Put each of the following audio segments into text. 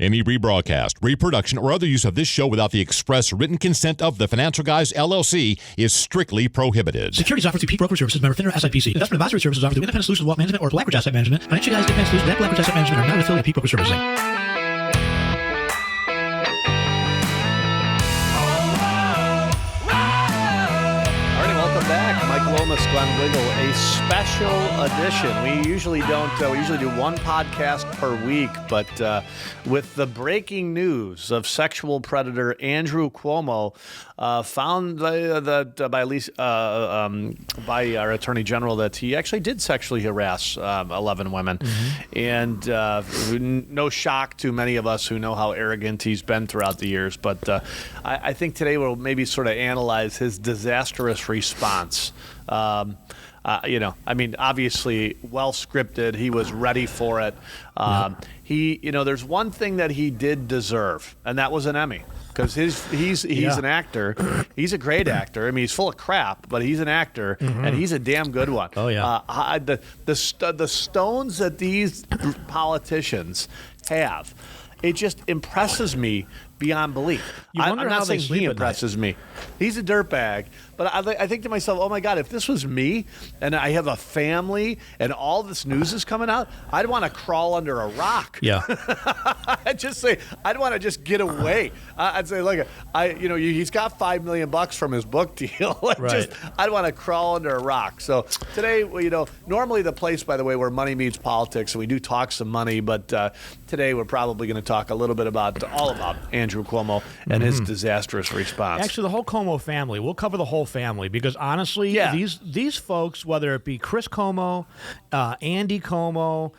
Any rebroadcast, reproduction, or other use of this show without the express written consent of the Financial Guys, LLC is strictly prohibited. Securities offered through Peak Brokerage Services, member FINRA SIPC. Investment advisory services offered through Independent Solutions Wealth Management or Blackridge Asset Management. Financial Guys, Independent Solutions, and Blackridge Asset Management are not affiliated with Peak Brokerage Services. Back, Mike Lomas, Glenn Wiggle, a special edition. We usually don't. We usually do one podcast per week, but with the breaking news of sexual predator Andrew Cuomo, found that by at least by our Attorney General that he actually did sexually harass 11 women, and no shock to many of us who know how arrogant he's been throughout the years. But I think today we'll maybe sort of analyze his disastrous response. Obviously well scripted. He was ready for it. There's one thing that he did deserve, and that was an Emmy. Because he's an actor. He's a great actor. I mean, he's full of crap, but he's an actor, and he's a damn good one. Oh, yeah. The stones that these politicians have, it just impresses me beyond belief. I'm not saying he impresses me. He's a dirtbag. But I think to myself, oh, my God, if this was me and I have a family and all this news is coming out, I'd want to crawl under a rock. Yeah. I'd just say, I'd want to just get away. I'd say, look, he's got $5 million from his book deal. I'd want to crawl under a rock. So today, normally the place, by the way, where money meets politics, and we do talk some money, but today we're probably going to talk a little bit about Andrew Cuomo and his disastrous response. Actually, the whole Cuomo family. We'll cover the whole family because honestly, these folks, whether it be Chris Cuomo, Andy Cuomo,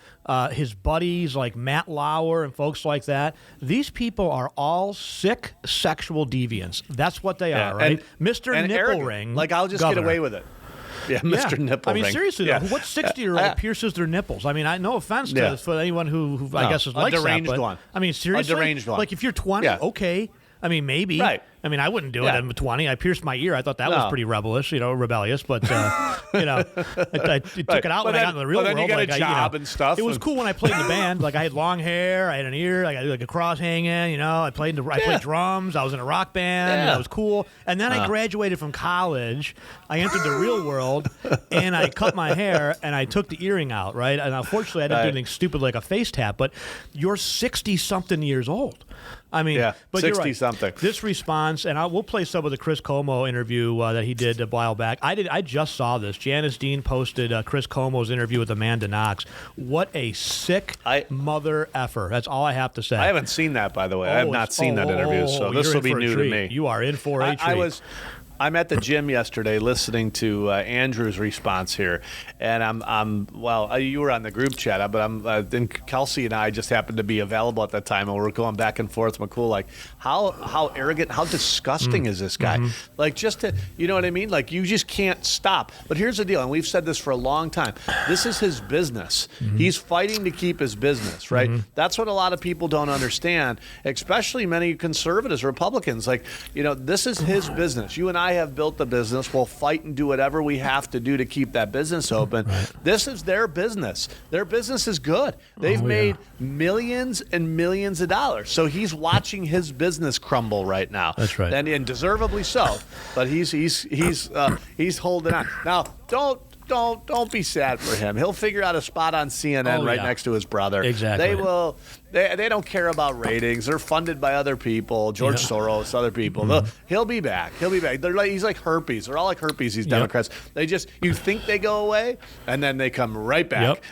his buddies like Matt Lauer and folks like that, these people are all sick sexual deviants. That's what they are, right? Mr. Nipple Ring. Like, I'll just get away with it. Yeah, Mr. Nipple Ring. I mean, seriously, though, what 60-year-old pierces their nipples? I mean, no offense to for anyone who I guess is like that. A deranged one. I mean, seriously? A deranged one. Like, if you're 20, okay. I mean, maybe. Right. I mean, I wouldn't do it at 20. I pierced my ear. I thought that was pretty rebellious. But, I took it out when I got into the real world. Then you got a job and stuff. It was cool when I played in the band. Like, I had long hair. I had an ear. I got like a cross hanging. I played drums. I was in a rock band. That was cool. And then I graduated from college. I entered the real world, and I cut my hair, and I took the earring out, right? And unfortunately, I didn't do anything stupid like a face tap. But you're 60-something years old. I mean, but 60-something. Right. This response, and we'll play some of the Chris Cuomo interview that he did a while back. I just saw this. Janice Dean posted Chris Cuomo's interview with Amanda Knox. What a sick mother effer. That's all I have to say. I haven't seen that, by the way. I have not seen that interview, so this will be new to me. You are in for a treat. I'm at the gym yesterday listening to Andrew's response here, and you were on the group chat, but then Kelsey and I just happened to be available at that time, and we're going back and forth. McCool, like, how arrogant, how disgusting is this guy? Like, just to, you know what I mean? Like, you just can't stop. But here's the deal, and we've said this for a long time. This is his business. He's fighting to keep his business, right? That's what a lot of people don't understand, especially many conservatives, Republicans. Like, this is his business. You and I have built the business. We'll fight and do whatever we have to do to keep that business open. This is their business. Their business is good. They've made millions and millions of dollars. So he's watching his business crumble right now. That's right. And deservedly so. But he's holding on. Now, don't be sad for him. He'll figure out a spot on CNN next to his brother. Exactly. They will. They don't care about ratings. They're funded by other people, George Soros, other people. He'll be back. He's like herpes. They're all like herpes, these Democrats. You think they go away, and then they come right back.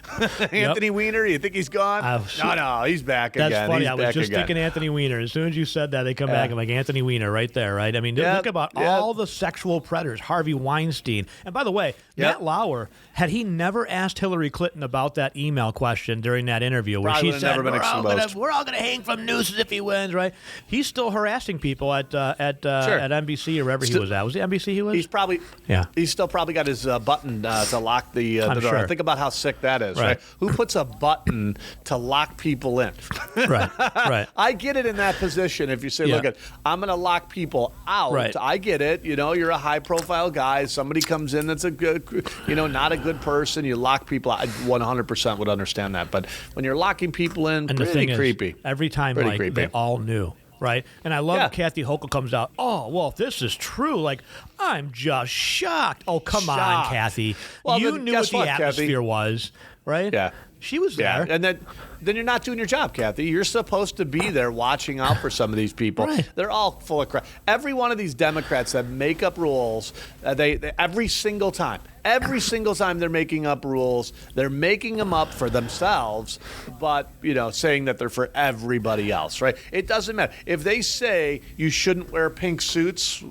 Anthony Weiner, you think he's gone? No, he's back again. That's funny. I was just thinking Anthony Weiner. As soon as you said that, they come back. I'm like, Anthony Weiner right there, right? I mean, look about all the sexual predators. Harvey Weinstein. And by the way, Matt Lauer, had he never asked Hillary Clinton about that email question during that interview where she said, we're all going to hang from nooses if he wins, right? He's still harassing people at NBC or wherever he was at. Was it NBC he was? He's still probably got his button to lock the door. Sure. Think about how sick that is, right? Who puts a button to lock people in? Right. I get it in that position. If you say, look, I'm going to lock people out. Right. I get it. You're a high-profile guy. Somebody comes in that's a good, not a good person. You lock people out. I 100% would understand that. But when you're locking people in, and the thing creepy. is, every time, Pretty Mike, creepy. they all knew. Right? And I love Kathy Hochul comes out, oh, well, if this is true, like, I'm just shocked. Oh, come on, Kathy. Well, you knew what the atmosphere was, right? Yeah. She was there. Yeah. And then you're not doing your job, Kathy. You're supposed to be there watching out for some of these people. Right. They're all full of crap. Every one of these Democrats that make up rules, they every single time they're making up rules, they're making them up for themselves, but, saying that they're for everybody else, right? It doesn't matter. If they say you shouldn't wear pink suits,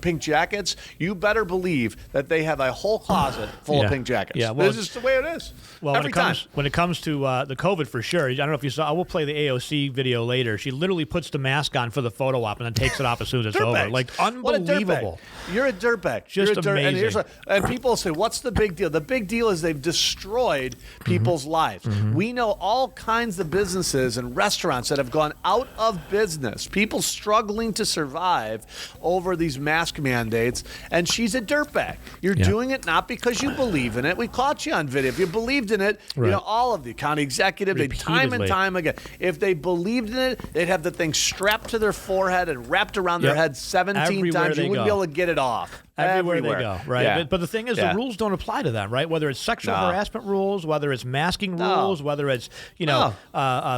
pink jackets, you better believe that they have a whole closet full of pink jackets. Yeah, well, this is the way it is. Well, every time. When it comes to the COVID, for sure. I don't know if you saw. I will play the AOC video later. She literally puts the mask on for the photo op and then takes it off as soon as it's over. Like, unbelievable. You're a dirtbag. Just amazing. And people say, what's the big deal? The big deal is they've destroyed people's lives. We know all kinds of businesses and restaurants that have gone out of business. People struggling to survive over these mask mandates. And she's a dirtbag. You're doing it not because you believe in it. We caught you on video. If you believed in it, all of the county executive, they time and time again. If they believed in it, they'd have the thing strapped to their forehead and wrapped around their head 17 Everywhere times. You wouldn't be able to get it off. Everywhere they go, right? Yeah. But the thing is, the rules don't apply to them, right? Whether it's sexual harassment rules, whether it's masking rules, whether it's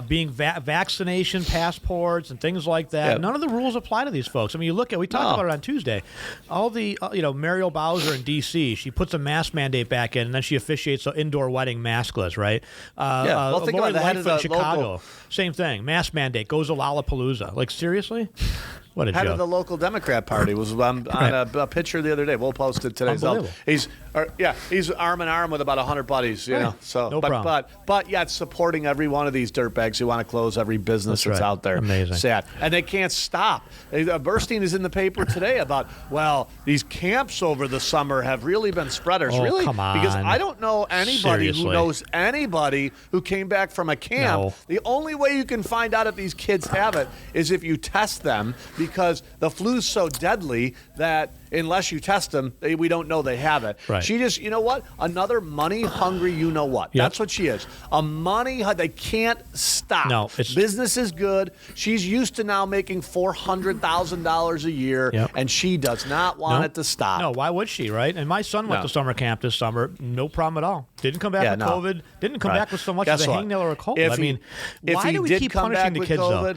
being vaccination passports and things like that. None of the rules apply to these folks. I mean, we talked about it on Tuesday. All the Muriel Bowser in D.C. She puts a mask mandate back in, and then she officiates an indoor wedding maskless, right? Well, think Lori about the head of Lightfoot in the Chicago, local... same thing. Mask mandate goes to Lollapalooza. Like, seriously? What a head joke. of the local Democrat Party was on a picture the other day. We'll post it today. He's arm in arm with about 100 buddies. So no problem. But yet supporting every one of these dirtbags who want to close every business that's out there. Amazing. Sad, and they can't stop. Burstein is in the paper today about these camps over the summer have really been spreaders. Oh, really? Come on. Because I don't know anybody Seriously. who knows anybody who came back from a camp. No. The only way you can find out if these kids have it is if you test them, because the flu's so deadly that unless you test them, we don't know they have it. Right. She just, another money-hungry you-know-what. Yep. That's what she is. They can't stop. No, business is good. She's used to now making $400,000 a year, and she does not want it to stop. No, why would she, right? And my son went to summer camp this summer. No problem at all. Didn't come back with COVID. Didn't come back with so much as a hangnail or a cold. Why do we keep punishing the kids, though?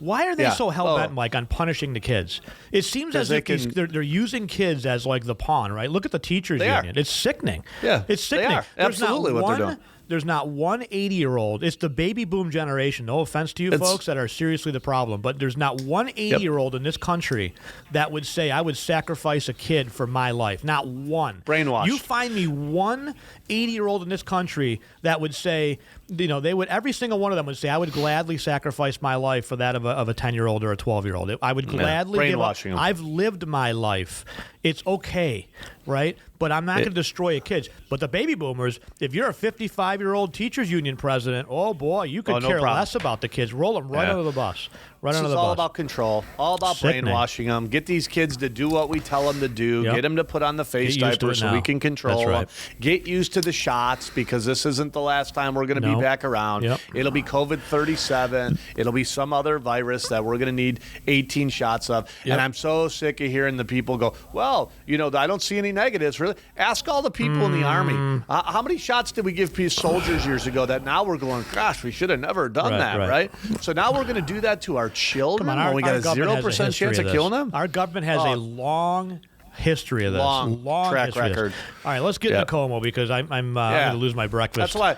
Why are they so hell-bent, Mike, on punishing the kids? It seems as if they're using kids as like the pawn, right? Look at the teachers union. It's sickening. Yeah, it's sickening. They are. Absolutely what they're doing. There's not one 80-year-old. It's the baby boom generation. No offense to you folks that are seriously the problem, but there's not one 80-year-old in this country that would say, I would sacrifice a kid for my life. Not one. Brainwashed. You find me one 80-year-old in this country that would say, every single one of them would say, I would gladly sacrifice my life for that of a 10-year-old or a 12-year-old. I would gladly give up. I've lived my life. It's okay, right? But I'm not going to destroy a kid. But the baby boomers, if you're a 55-year-old teachers union president, oh boy, you could care less about the kids. Roll them right under the bus. This is all about control, all about brainwashing them. Get these kids to do what we tell them to do. Get them to put on the face diaper so we can control them. Get used to the shots, because this isn't the last time we're going to be back around. It'll be COVID-37. It'll be some other virus that we're going to need 18 shots of. And I'm so sick of hearing the people go, well, I don't see any negatives. Really? Ask all the people in the Army. How many shots did we give soldiers years ago that now we're going, gosh, we should have never done that, right? So now we're going to do that to our children when we got a 0% chance of killing them? Our government has a long history of this. Long track record. All right, let's get into Cuomo, because I'm going to lose my breakfast. That's why.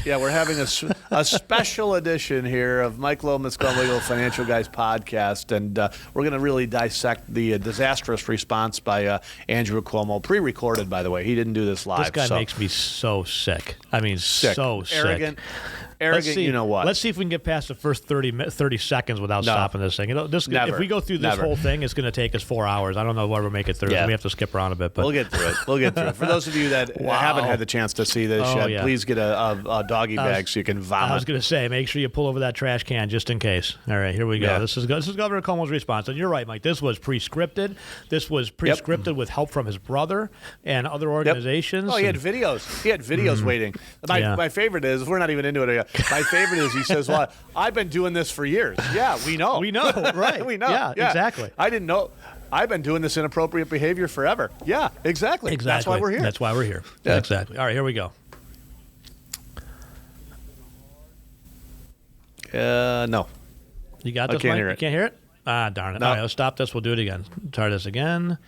We're having a special edition here of Mike Lomas Legal Financial Guys podcast, and we're going to really dissect the disastrous response by Andrew Cuomo, pre-recorded, by the way. He didn't do this live. This guy makes me so sick. I mean, so sick. Arrogant, you know what? Let's see if we can get past the first 30 seconds without stopping this thing. If we go through this whole thing, it's going to take us 4 hours. I don't know whether we'll make it through. We have to skip around a bit. But we'll get through it. For those of you that haven't had the chance to see this yet, please get a doggy bag so you can vomit. I was going to say, make sure you pull over that trash can just in case. All right, here we go. This is Governor Cuomo's response. And you're right, Mike. This was pre-scripted. This was pre-scripted with help from his brother and other organizations. He had videos. He had videos waiting. My favorite is, we're not even into it. My favorite is he says, "Well, I've been doing this for years." Yeah, we know. We know, right? We know. Yeah, exactly. I didn't know. I've been doing this inappropriate behavior forever. Yeah, exactly. That's why we're here. That's why we're here. Yeah. Exactly. All right, here we go. No. You got this, I can't Mike? hear it. You can't hear it? Ah, darn it. No. All right, let's stop this. We'll do it again. Try this again.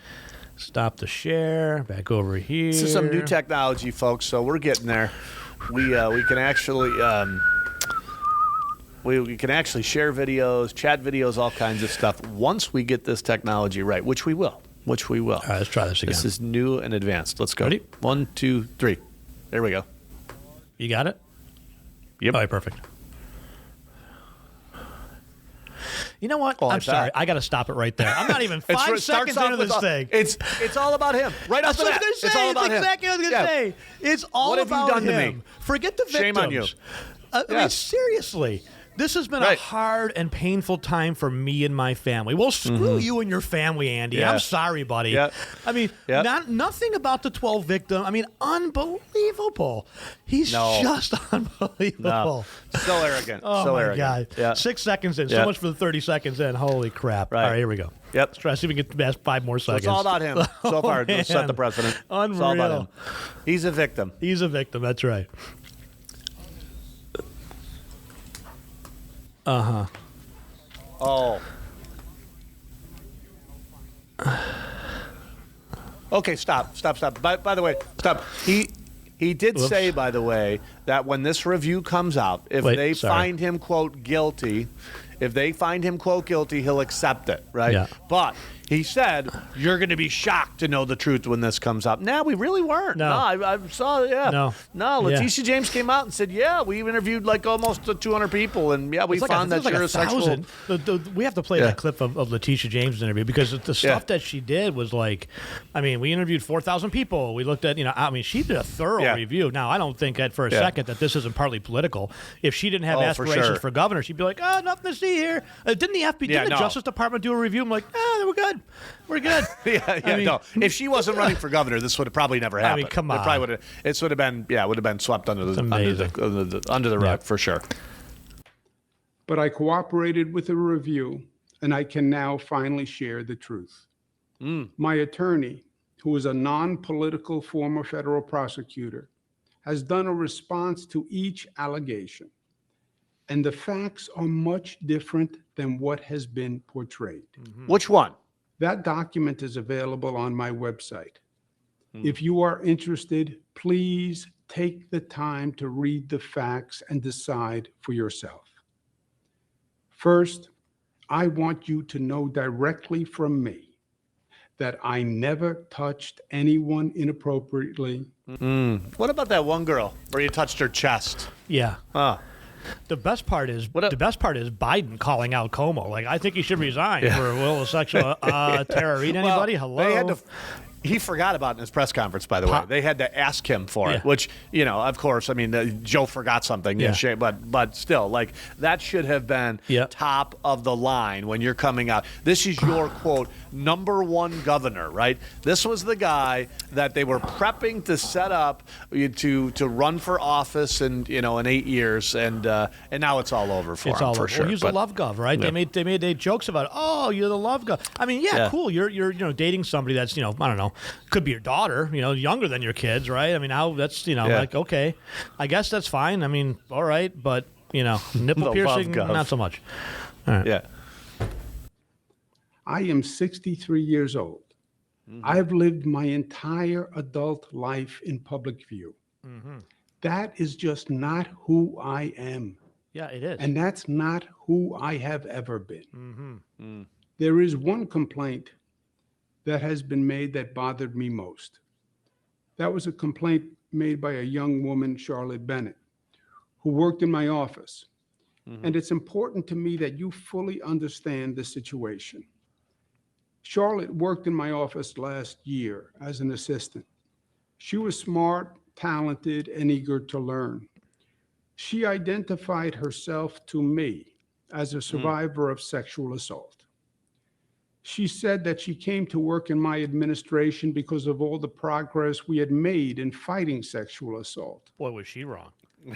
Stop the share. Back over here. This is some new technology, folks, so we're getting there. We can actually we can actually share videos, chat videos, all kinds of stuff once we get this technology right, which we will. All right, let's try this again. This is new and advanced. Let's go. Ready? 1, 2, 3. There we go. You got it? Yep. All right, perfect. You know what? Oh, I'm sorry. I got to stop it right there. I'm not even 5 seconds into this thing. It's all about him. Right off That's the what I bat. was going to It's say. all It's about him. exactly what I was going to say. It's all What have you about done to him. me? Forget the victims. Shame on you. I mean, Yes. seriously. This has been a Right. hard and painful time for me and my family. Well, screw you and your family, Andy. Yeah. I'm sorry, buddy. Yep. I mean, Yep. nothing about the 12 victim. I mean, unbelievable. He's just unbelievable. No. So arrogant. Oh, so my arrogant. God. Yeah. 6 seconds in. Yeah. So much for the 30 seconds in. Holy crap. Right. All right, here we go. Yep. Let's try to see if we can get past 5 more So seconds. it's all about him. So far, let's set the precedent. Unreal. It's all about him. He's a victim. He's a victim. That's right. Uh-huh. Oh. Okay, stop. By the way, stop. He did say, by the way, that when this review comes out, if they find him, quote, guilty, he'll accept it, right? Yeah. But he said, you're going to be shocked to know the truth when this comes up. Nah, we really weren't. No. I saw, No. Letitia James came out and said, yeah, we interviewed like almost 200 people, and yeah, we found that you're a sexual... We have to play that clip of Letitia James' interview because the stuff that she did was like, I mean, we interviewed 4,000 people. We looked at, she did a thorough review. Now, I don't think for a second that this isn't partly political. If she didn't have aspirations for governor, she'd be like, oh, nothing to see here. Didn't the Justice Department do a review? I'm like, they were good. We're good. No. If she wasn't running for governor, this would have probably never happened. I mean, come on. It probably would have. It would have been swept under the rug for sure. But I cooperated with the review, and I can now finally share the truth. My attorney, who is a non-political former federal prosecutor, has done a response to each allegation, and the facts are much different than what has been portrayed. Which one? That document is available on my website. If you are interested, please take the time to read the facts and decide for yourself. First, I want you to know directly from me that I never touched anyone inappropriately. What about that one girl where you touched her chest? Yeah. Oh. The best part is Biden calling out Cuomo. Like, I think he should resign for will a sexual terror eat anybody. Hello. He forgot about it in his press conference, by the way. They had to ask him for it, which, of course, I mean, Joe forgot something, but still, like, that should have been top of the line when you're coming out. This is your, quote, #1 governor, right? This was the guy that they were prepping to set up to run for office in 8 years, and now it's all over for him, for sure. Well, he's a love gov, right? Yeah. They made jokes about, oh, you're the love gov. I mean, cool. You're dating somebody that's, I don't know, could be your daughter, younger than your kids, right? I mean, how that's, like, okay, I guess that's fine. I mean, all right, but, nipple piercing, not so much. All right. Yeah. I am 63 years old. I've lived my entire adult life in public view. That is just not who I am. Yeah, it is. And that's not who I have ever been. There is one complaint that has been made that bothered me most. That was a complaint made by a young woman, Charlotte Bennett, who worked in my office. And it's important to me that you fully understand the situation. Charlotte worked in my office last year as an assistant. She was smart, talented, and eager to learn. She identified herself to me as a survivor of sexual assault. She said that she came to work in my administration because of all the progress we had made in fighting sexual assault. Boy, was she wrong.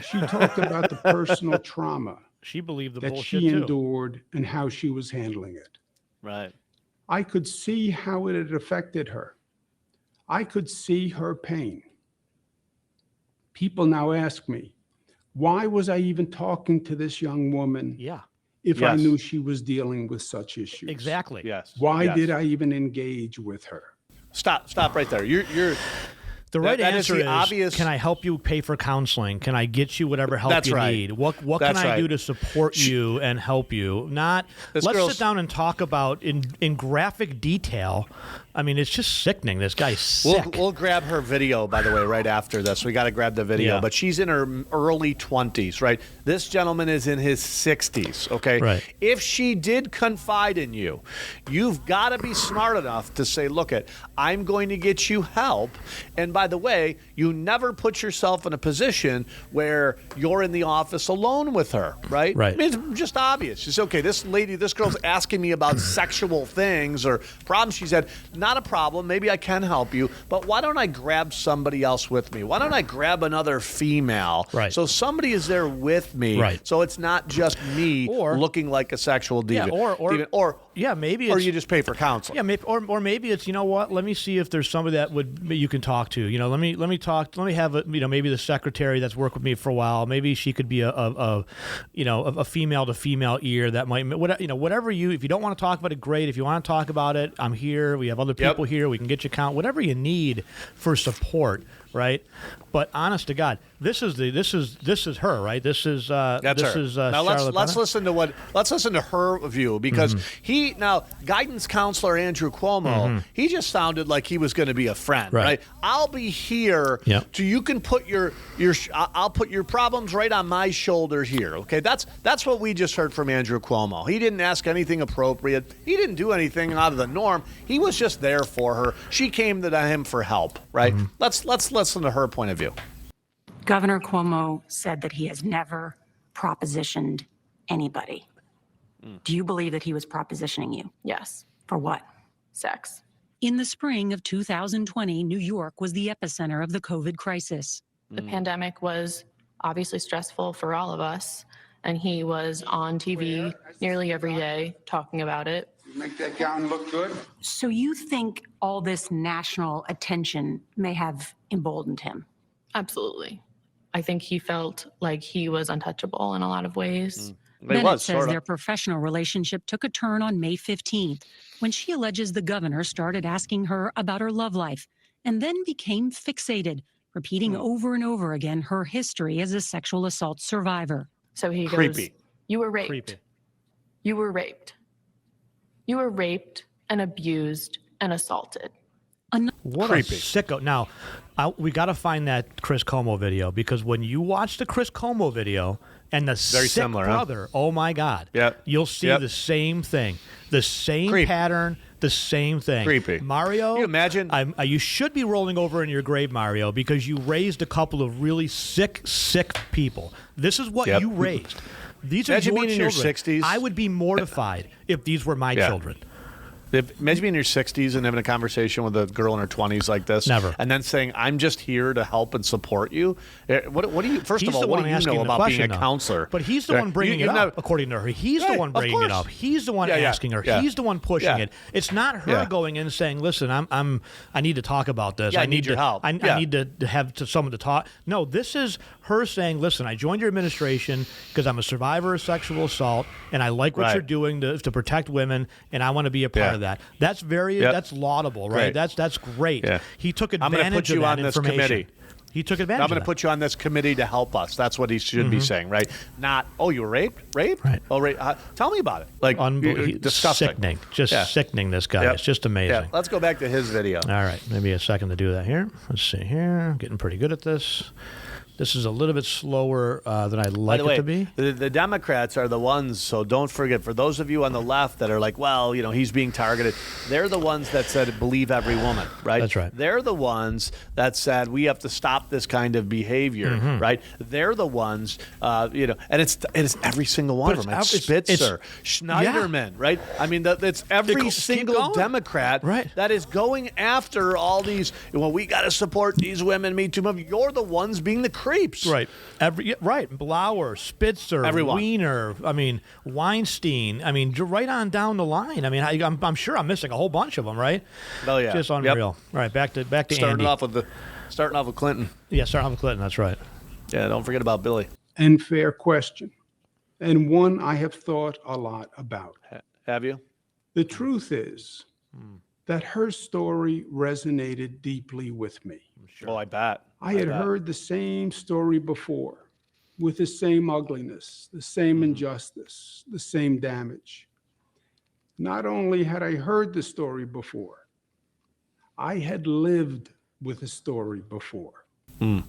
She talked about the personal trauma She believed the that bullshit she too. endured and how she was handling it. Right. I could see how it had affected her. I could see her pain. People now ask me, why was I even talking to this young woman Yeah, if I Yes. knew she was dealing with such issues? exactly. Yes. Why Yes. did I even engage with her? Stop right there. You're The right that is answer the is, obvious- can I help you pay for counseling? Can I get you whatever help That's you right. need? What That's can I do right. to support you and help you? Not, This let's girl's- sit down and talk about in graphic detail. I mean, it's just sickening. This guy's sick. We'll grab her video, by the way, right after this. We got to grab the video. Yeah. But she's in her early 20s, right? This gentleman is in his 60s, okay? Right. If she did confide in you, you've got to be smart enough to say, look, I'm going to get you help. And by the way, you never put yourself in a position where you're in the office alone with her, right? Right. I mean, it's just obvious. She's okay, this girl's asking me about sexual things or problems she's had. Not a problem. Maybe I can help you, but why don't I grab somebody else with me? Why don't I grab another female? Right. So somebody is there with me. Right. So it's not just me Or- looking like a sexual Yeah, deviant. or yeah, maybe or it's, you just pay for counseling. yeah, maybe, or maybe it's, you know what? Let me see if there's somebody that you can talk to. You know, let me have maybe the secretary that's worked with me for a while. Maybe she could be a female to female ear that might, whatever if you don't want to talk about it, great. If you want to talk about it, I'm here. We have other people here. We can get you whatever you need for support, right? But honest to God, this is her, right? This is That's this her. is Now Charlotte let's Bennett? listen to her view because guidance counselor Andrew Cuomo, he just sounded like he was going to be a friend, right? I'll be here so you can put I'll put your problems right on my shoulder here. Okay, that's what we just heard from Andrew Cuomo. He didn't ask anything appropriate. He didn't do anything out of the norm. He was just there for her. She came to him for help, right? Let's listen to her point of view. Governor Cuomo said that he has never propositioned anybody. Do you believe that he was propositioning you? Yes. For what? Sex. In the spring of 2020, New York was the epicenter of the COVID crisis. The pandemic was obviously stressful for all of us, and he was on TV nearly every day talking about it. Make that gown look good? So you think all this national attention may have emboldened him? Absolutely. I think he felt like he was untouchable in a lot of ways. Bennett says their professional relationship took a turn on May 15th when she alleges the governor started asking her about her love life and then became fixated, repeating over and over again her history as a sexual assault survivor. So he goes, Creepy. You were raped. Creepy. You were raped. You were raped and abused and assaulted. What Creepy. a sicko. Now, we got to find that Chris Cuomo video because when you watch the Chris Cuomo video and the Very sick similar, huh? brother, oh my God, Yep. you'll see Yep. the same thing, the same Creepy. pattern, the same thing. Creepy. Mario, Can you imagine? You should be rolling over in your grave, Mario, because you raised a couple of really sick people. This is what Yep. you raised. These Imagine are your being in your children. 60s. I would be mortified if these were my children. Imagine being in your 60s and having a conversation with a girl in her 20s like this. Never. And then saying, I'm just here to help and support you. What do you, first He's of all, the what one do you asking know the about question, being a though. counselor? But he's the one bringing it up, according to her. He's the Right, one of bringing it course. up. He's the one Yeah, yeah, asking her. yeah. He's the one pushing Yeah. it. It's not her going in and saying, "Listen, I need to talk about this. Yeah, I need your help. I Yeah. need to have someone to talk." No, this is her saying, "Listen, I joined your administration because I'm a survivor of sexual assault, and I like what Right. you're doing to protect women, and I want to be a part Yeah. of that." That's that's laudable, right? Great. That's great. Yeah. He took I'm gonna advantage put you of that on this information. committee. He took advantage. I'm going of to that. put you on this committee to help us. That's what he should be saying, right? Not, oh, you were raped? Raped? Right. Oh, rape. Tell me about it. Like, disgusting. Sickening. Just Yeah. sickening, this guy. Yep. It's just amazing. Yeah. Let's go back to his video. All right, maybe a second to do that here. Let's see here. I'm getting pretty good at this. This is a little bit slower than I'd By like the it way, to be. the Democrats are the ones, so don't forget, for those of you on the left that are like, well, he's being targeted, they're the ones that said believe every woman, right? That's right. They're the ones that said we have to stop this kind of behavior, Mm-hmm. right? They're the ones, and it's every single one But of them. It's it's- Spitzer, Schneiderman, right? I mean, it's every keep single going. Democrat Right. that is going after all these, well, we got to support these women, Me Too movement. You're the ones being the creeps. Right. Blauer, Spitzer, Everyone. Weiner. I mean, Weinstein. I mean, right on down the line. I mean, I'm sure I'm missing a whole bunch of them. Right. Oh yeah. Just unreal. Yep. All right. Back to Starting Andy. off with Clinton. Yeah. Starting off with Clinton. That's right. Yeah. Don't forget about Billy. And fair question, and one I have thought a lot about. Have you? The truth is that her story resonated deeply with me. Well, I bet. I had heard the same story before, with the same ugliness, the same injustice, the same damage. Not only had I heard the story before, I had lived with the story before. Right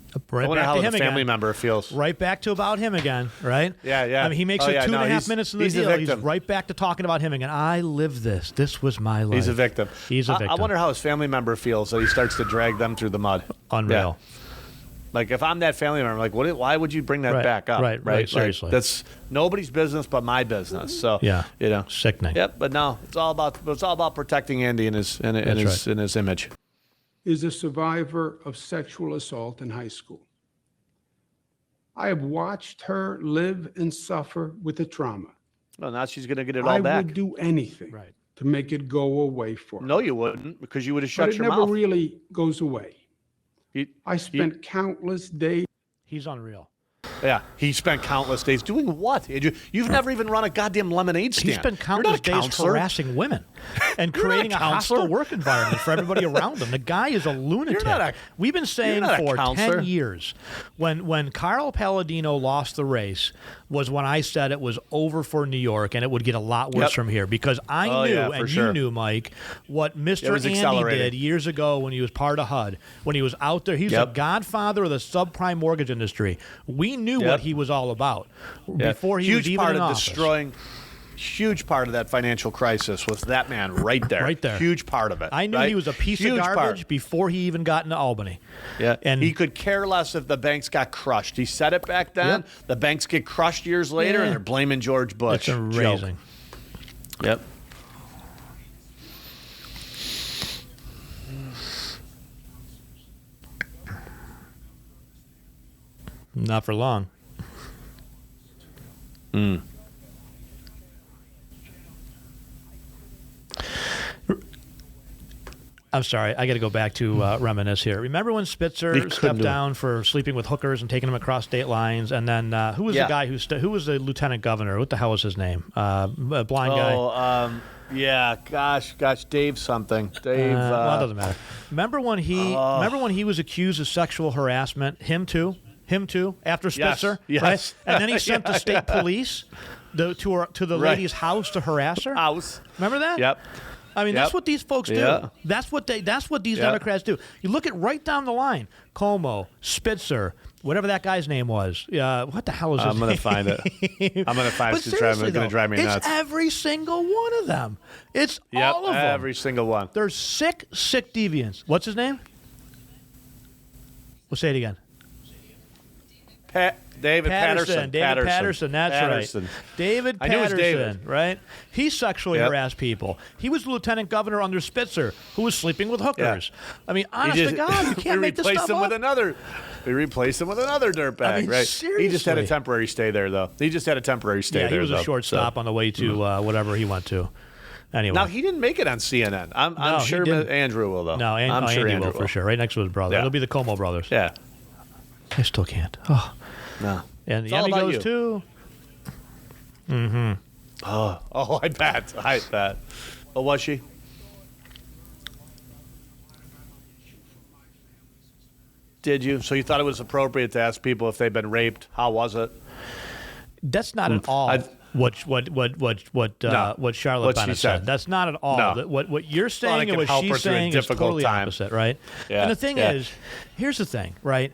I wonder back how to the him family again. member feels. Right back to about him again, right? Yeah, yeah. I mean, he makes Oh, it yeah, 2.5 minutes in the he's a deal. He's victim. right back to talking about him again. I lived this. This was my life. He's a victim. He's a victim. I wonder how his family member feels that he starts to drag them through the mud. Unreal. Yeah. Like if I'm that family member, like, why would you bring that Right, back up? right, Like, seriously. that's nobody's business but my business. So Yeah. you know, Sickening. Yep. But no, it's all about protecting Andy and his image. Is a survivor of sexual assault in high school. I have watched her live and suffer with the trauma. Well, now she's gonna get it all I back. would do anything to make it go away for her. No, you wouldn't, because you would have But shut it your never mouth. really goes away. You- I spent countless days. He's unreal. Yeah, he spent countless days doing what? You've never even run a goddamn lemonade stand. He spent You're countless not a days counselor. harassing women and You're not creating a a hostile counselor. work environment for everybody around him. The guy is a lunatic. We've been saying not a for counselor. 10 years, when Carl Palladino lost the race, was when I said it was over for New York and it would get a lot worse Yep. from here, because I Oh, knew, yeah, for and sure. you knew, Mike, what It Mr. was Andy accelerating. did years ago when he was part of HUD, when he was out there. He was Yep. the godfather of the subprime mortgage industry. We knew Yep. what he was all about before he huge was even part in of office. destroying. Huge part of that financial crisis was that man right there. Right there. Huge part of it. I knew right? he was a piece Huge of garbage part. before he even got into Albany. Yeah, And he could care less if the banks got crushed. He said it back then. Yep. The banks get crushed years later, Yeah. and they're blaming George Bush. It's amazing. Joke. Yep. Not for long. I'm sorry, I got to go back to reminisce here. Remember when Spitzer couldn't stepped do it. down for sleeping with hookers and taking them across state lines? And then who was Yeah. the guy who was the lieutenant governor? What the hell was his name? A blind guy. Yeah. Gosh, Dave something. Dave. Well, it doesn't matter. Remember when he was accused of sexual harassment? Him too. After Spitzer, yes. right? And then he sent the state police to the Right. lady's house to harass her. House. Remember that? Yep. I mean, Yep. that's what these folks do. Yeah. That's what these Yeah. Democrats do. You look at right down the line: Cuomo, Spitzer, whatever that guy's name was. What the hell is his I'm gonna name? find it. I'm gonna find But it. It's seriously, gonna though, drive me nuts. It's every single one of them. It's Yep, all of them. every single one. They're sick deviants. What's his name? We'll say it again. David Patterson. David Patterson, that's Patterson. right. David I knew it was Patterson, David. right? He sexually Yep. harassed people. He was the lieutenant governor under Spitzer, who was sleeping with hookers. I mean, honest to God, you can't make this stuff him up. with another. We replaced him with another dirtbag, I mean, right? He just had a seriously. temporary stay there, though. He just had a temporary stay Yeah, there. he was a though, short so. stop on the way to whatever he went to. Anyway. Now he didn't make it on CNN. I'm No, he sure didn't. Andrew will though. No, I'm sure Andy Andrew will for sure. Right next to his brother. Yeah. It'll be the Cuomo brothers. Yeah. I still can't. Oh. No. And It's the all Emmy about goes you. to. Oh, I bet. Oh, was she? Did you? So you thought it was appropriate to ask people if they've been raped? How was it? That's not at all what Charlotte What she Bennett said. said. That's not at all. No. What you're saying it and can what help her she's through a saying is difficult totally time. opposite, right? Yeah, And the thing yeah. is, here's the thing, right?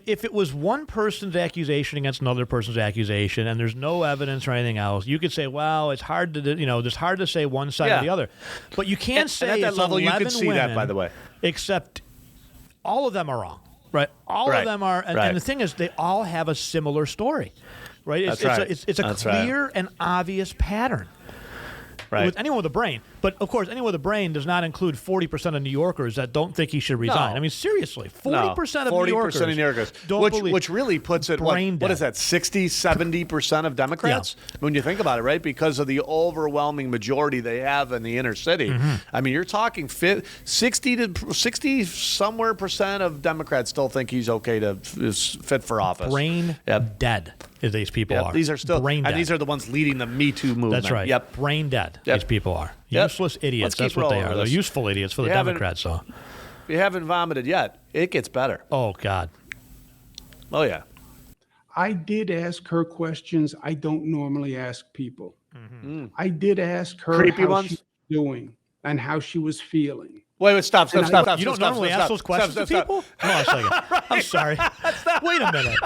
If it was one person's accusation against another person's accusation, and there's no evidence or anything else, you could say, well, it's hard to it's hard to say one side or Yeah. the other. But you can't And say at that it's level, you 11 could see women, that, by the way. except all of them are wrong. Right, all Right. of them are, and, Right. and the thing is, they all have a similar story, right? It's That's right. It's a That's right. clear and obvious pattern. with anyone with a brain. But, of course, anyone with a brain does not include 40% of New Yorkers that don't think he should resign. No. I mean, seriously, 40% of New Yorkers. 40% of New Yorkers. Don't believe. Which really puts it, what is that, 60, 70% of Democrats? Yeah. When you think about it, right? Because of the overwhelming majority they have in the inner city. I mean, you're talking 60 somewhere percent of Democrats still think he's okay to is fit for office. Brain dead. These people are. These are still brain dead. And these are the ones leading the Me Too movement. That's right. Yep. Brain dead. Yep. These people are. Yep. Useless idiots. Let's That's keep what they rolling are. with They're this. useful idiots for the Democrats. So. You haven't vomited yet. It gets better. Oh, God. Oh, yeah. I did ask her questions I don't normally ask people. I did ask her Creepy how ones? she was doing and how she was feeling. Wait, stop. You don't normally ask those questions to people? Hold on a second. I'm sorry. Wait a minute.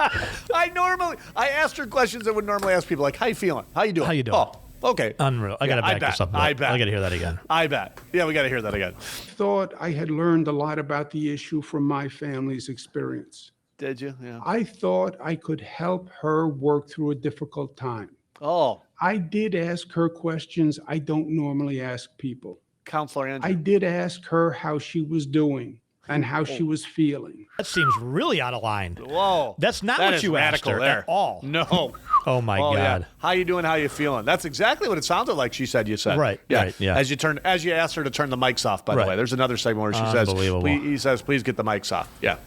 I asked her questions I would normally ask people, like, how you feeling? How you doing? How you doing? Oh, okay. Unreal. I got to back this up. I bet. I got to hear that again. I bet. Yeah, we got to hear that again. Thought I had learned a lot about the issue from my family's experience. Did you? Yeah. I thought I could help her work through a difficult time. Oh, I did ask her questions I don't normally ask people. Counselor Andrew. I did ask her how she was doing and how she was feeling. That seems really out of line. Whoa. That's not That what is you asked radical her there. at all. No. Oh, my Oh, God. yeah. How you doing? How you feeling? That's exactly what it sounded like she said you said. Right, Yeah. right, yeah. As you asked her to turn the mics off, by the Right. way. There's another segment where she says, Unbelievable. he says, please get the mics off. Yeah.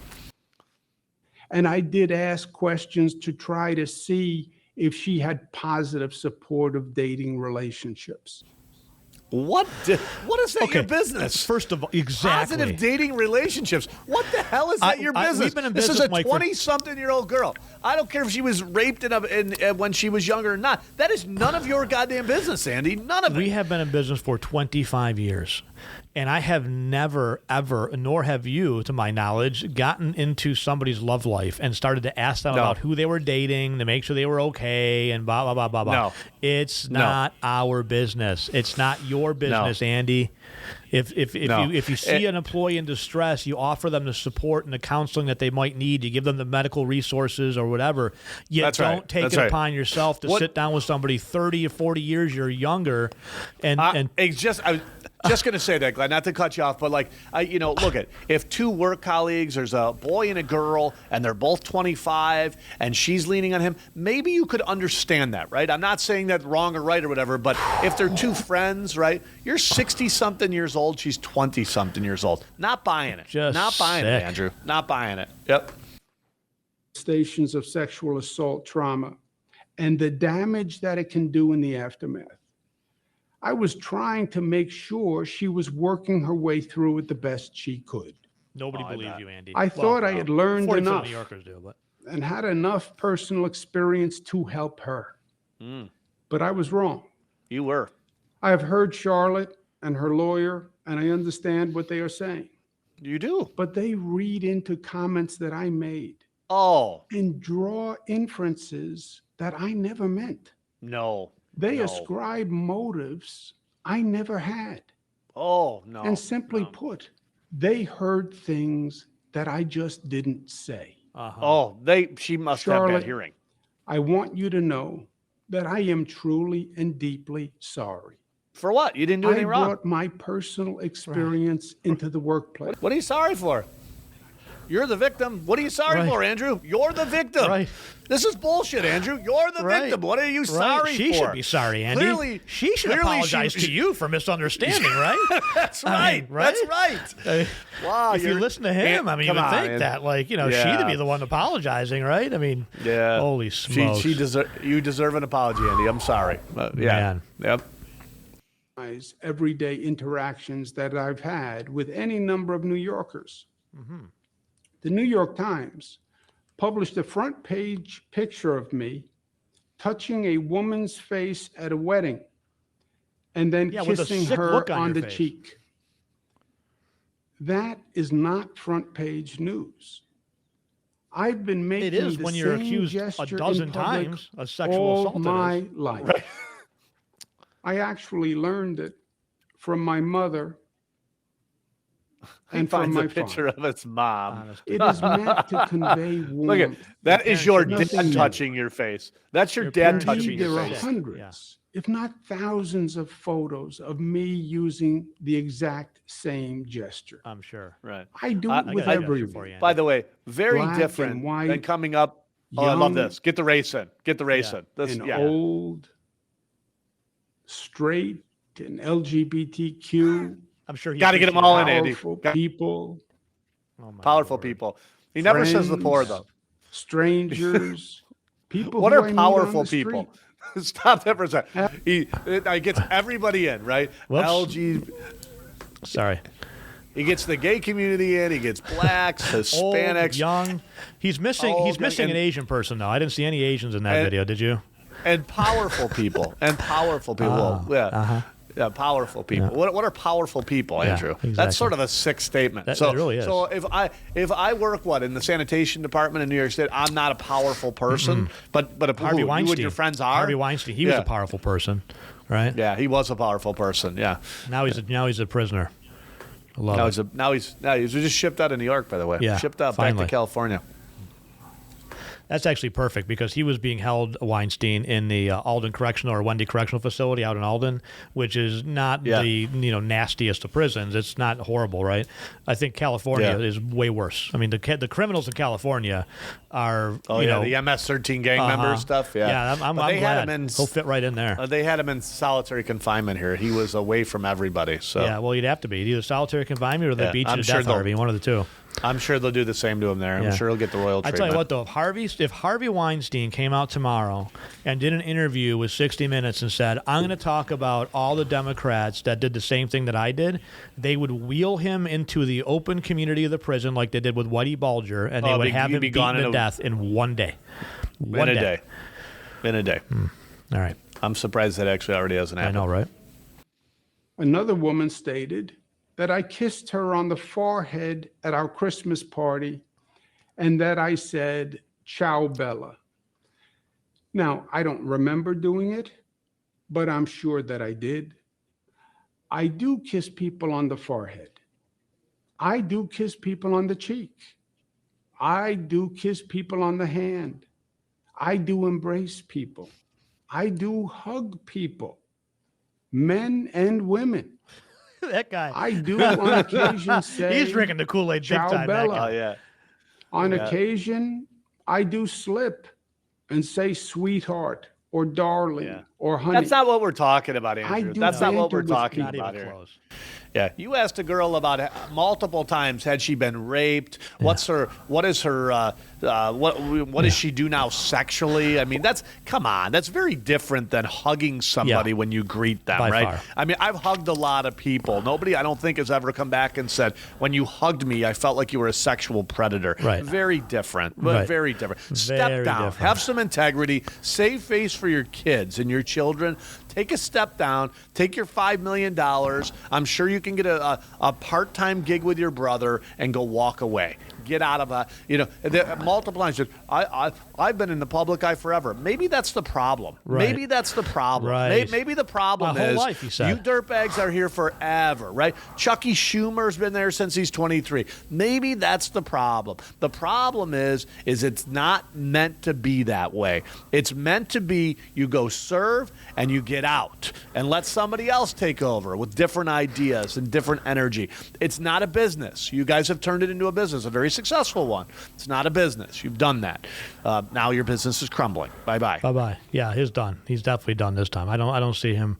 And I did ask questions to try to see if she had positive, supportive dating relationships. What is that your business? First of all, exactly. Positive dating relationships. What the hell is that your business? We've been in This is business, a Mike, for- 20-something-year-old girl. I don't care if she was raped when she was younger or not. That is none of your goddamn business, Andy. None of it. We have been in business for 25 years. And I have never, ever, nor have you, to my knowledge, gotten into somebody's love life and started to ask them about who they were dating to make sure they were okay and blah, blah, blah, blah, blah. No. It's not our business. It's not your business, Andy. If you see an employee in distress, you offer them the support and the counseling that they might need. You give them the medical resources or whatever. You don't take it upon yourself to sit down with somebody 30 or 40 years younger and it's just I was just going to say that, Glenn, not to cut you off, but look at if two work colleagues, there's a boy and a girl, and they're both 25, and she's leaning on him, maybe you could understand that, right? I'm not saying that wrong or right or whatever, but if they're two friends, right? You're 60-something years old, she's 20-something years old. Not buying it. Not buying it, Andrew. Not buying it. Yep. Stations of sexual assault trauma and the damage that it can do in the aftermath. I was trying to make sure she was working her way through it the best she could. nobody believes you, Andy. I thought I had learned 40% enough New Yorkers do, but and had enough personal experience to help her. But I was wrong. You were. I have heard Charlotte and her lawyer, and I understand what they are saying. You do. But they read into comments that I made Oh, and draw inferences that I never meant. no. They no. ascribe motives I never had. Oh, no. And simply put, they heard things that I just didn't say. Oh, she must have Charlotte, bad hearing. I want you to know that I am truly and deeply sorry. For what? You didn't do I anything wrong. brought my personal experience into the workplace. What are you sorry for? You're the victim. What are you sorry for, Andrew? You're the victim. Right. This is bullshit, Andrew. You're the victim. What are you sorry She for? should be sorry, Andy. She should apologize to you for misunderstanding, right? That's right. That's right. Wow. If you listen to him, you would think that, she'd be the one apologizing, right? I mean, holy smokes. You deserve an apology, Andy. I'm sorry. Man. Yep. Everyday interactions that I've had with any number of New Yorkers. The New York Times published a front page picture of me touching a woman's face at a wedding and then kissing her on the cheek. That is not front page news. I've been making it is the when you're same accused a gesture dozen in public times of sexual all assault. my life. I actually learned it from my mother and from my picture father. of its mom. It is meant to convey warmth. Look at that. Is your dad Nothing new. touching your face? That's your dad parents touching Indeed, your there are face. hundreds, if not thousands, of photos of me using the exact same gesture. I'm sure. Right. I do I- it with I- everyone. By the way, very Black different and white, than coming up. Oh, I love young this. Get the race in. Get the race in. This, and yeah. old, straight, and LGBTQ. I'm sure he Got to get them all in, Andy. Powerful people, Oh, my Powerful Lord. people. He never says the poor friends, though. strangers, people. What who are I meet on powerful the people? street. Stop that for a second. He gets everybody in, right? Whoops. LG. Sorry. He gets the gay community in. He gets blacks, Old, Hispanics, young. He's missing. Old, He's missing young, an Asian person though. I didn't see any Asians in that and- video. Did you? and powerful people. And powerful people. Yeah, powerful people. Yeah. What are powerful people, Yeah, Andrew? exactly. That's sort of a sick statement. That so really is. So if I work in the sanitation department in New York State, I'm not a powerful person. But if Harvey you Weinstein. and your friends are. Harvey Weinstein. He was Yeah. a powerful person, right? Yeah, he was a powerful person. Yeah. Now he's a prisoner. I love it. Now he's just shipped out of New York, by the way. Yeah, Shipped out finally. back to California. That's actually perfect because he was being held, Weinstein, in the Alden Correctional or Wendy Correctional Facility out in Alden, which is not the nastiest of prisons. It's not horrible, right? I think California is way worse. I mean, the criminals in California are the MS-13 gang member stuff. Yeah, I'm But they glad. had him in. He'll fit right in there. They had him in solitary confinement here. He was away from everybody. So Yeah, well, you'd have to be either solitary confinement or they Yeah, beat you I'm to sure death, they'll- Harvey. One of the two. I'm sure they'll do the same to him there. Yeah. I'm sure he'll get the royal I treatment. tell you what, though, if Harvey Weinstein came out tomorrow and did an interview with 60 Minutes and said, I'm going to talk about all the Democrats that did the same thing that I did, they would wheel him into the open community of the prison like they did with Whitey Bulger, and they would have him beaten to death in one day. In a day. In a day. All right. I'm surprised that actually already hasn't I happened. know, right? Another woman stated that I kissed her on the forehead at our Christmas party and that I said, "Ciao, Bella." Now, I don't remember doing it, but I'm sure that I did. I do kiss people on the forehead. I do kiss people on the cheek. I do kiss people on the hand. I do embrace people. I do hug people, men and women. That guy. I do on occasion say, He's drinking the Kool-Aid big "Ciao, time. That Bella." guy. Oh, yeah. On Yeah. occasion, I do slip and say sweetheart or darling Yeah. or honey. That's not what we're talking about, Andrew. do That's not what banter we're with talking Not about even here. close. Yeah, you asked a girl about multiple times had she been raped? What does she do now sexually? I mean, come on, that's very different than hugging somebody when you greet them, By right? far. I mean, I've hugged a lot of people. Nobody, I don't think, has ever come back and said, when you hugged me, I felt like you were a sexual predator. Right. Very different. Right. Very different. Step Very down. different. Have some integrity. Save face for your kids and your children. Take a step down. Take your $5 million. I'm sure you can get a part-time gig with your brother and go walk away. Get out of multiple times. I've been in the public eye forever. Maybe that's the problem. Right. Maybe that's the problem. Right. Maybe the problem My whole is life, he said. you dirtbags are here forever, right? Chucky Schumer's been there since he's 23. Maybe that's the problem. The problem is it's not meant to be that way. It's meant to be you go serve and you get out and let somebody else take over with different ideas and different energy. It's not a business. You guys have turned it into a business, a very successful one. It's not a business. You've done that. Now your business is crumbling. Bye-bye. Bye-bye. Yeah, he's done. He's definitely done this time. I don't see him.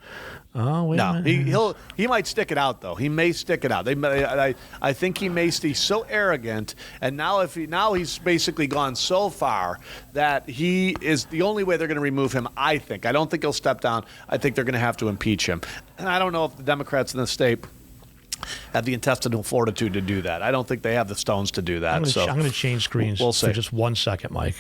Oh, wait a No, minute. he might stick it out though. He may stick it out. I think he may be so arrogant, and now he's basically gone so far that he is the only way they're going to remove him. I don't think he'll step down. I think they're going to have to impeach him, and I don't know if the Democrats in the state have the intestinal fortitude to do that. I don't think they have the stones to do that. I'm going to change screens we'll for see. just 1 second, Mike.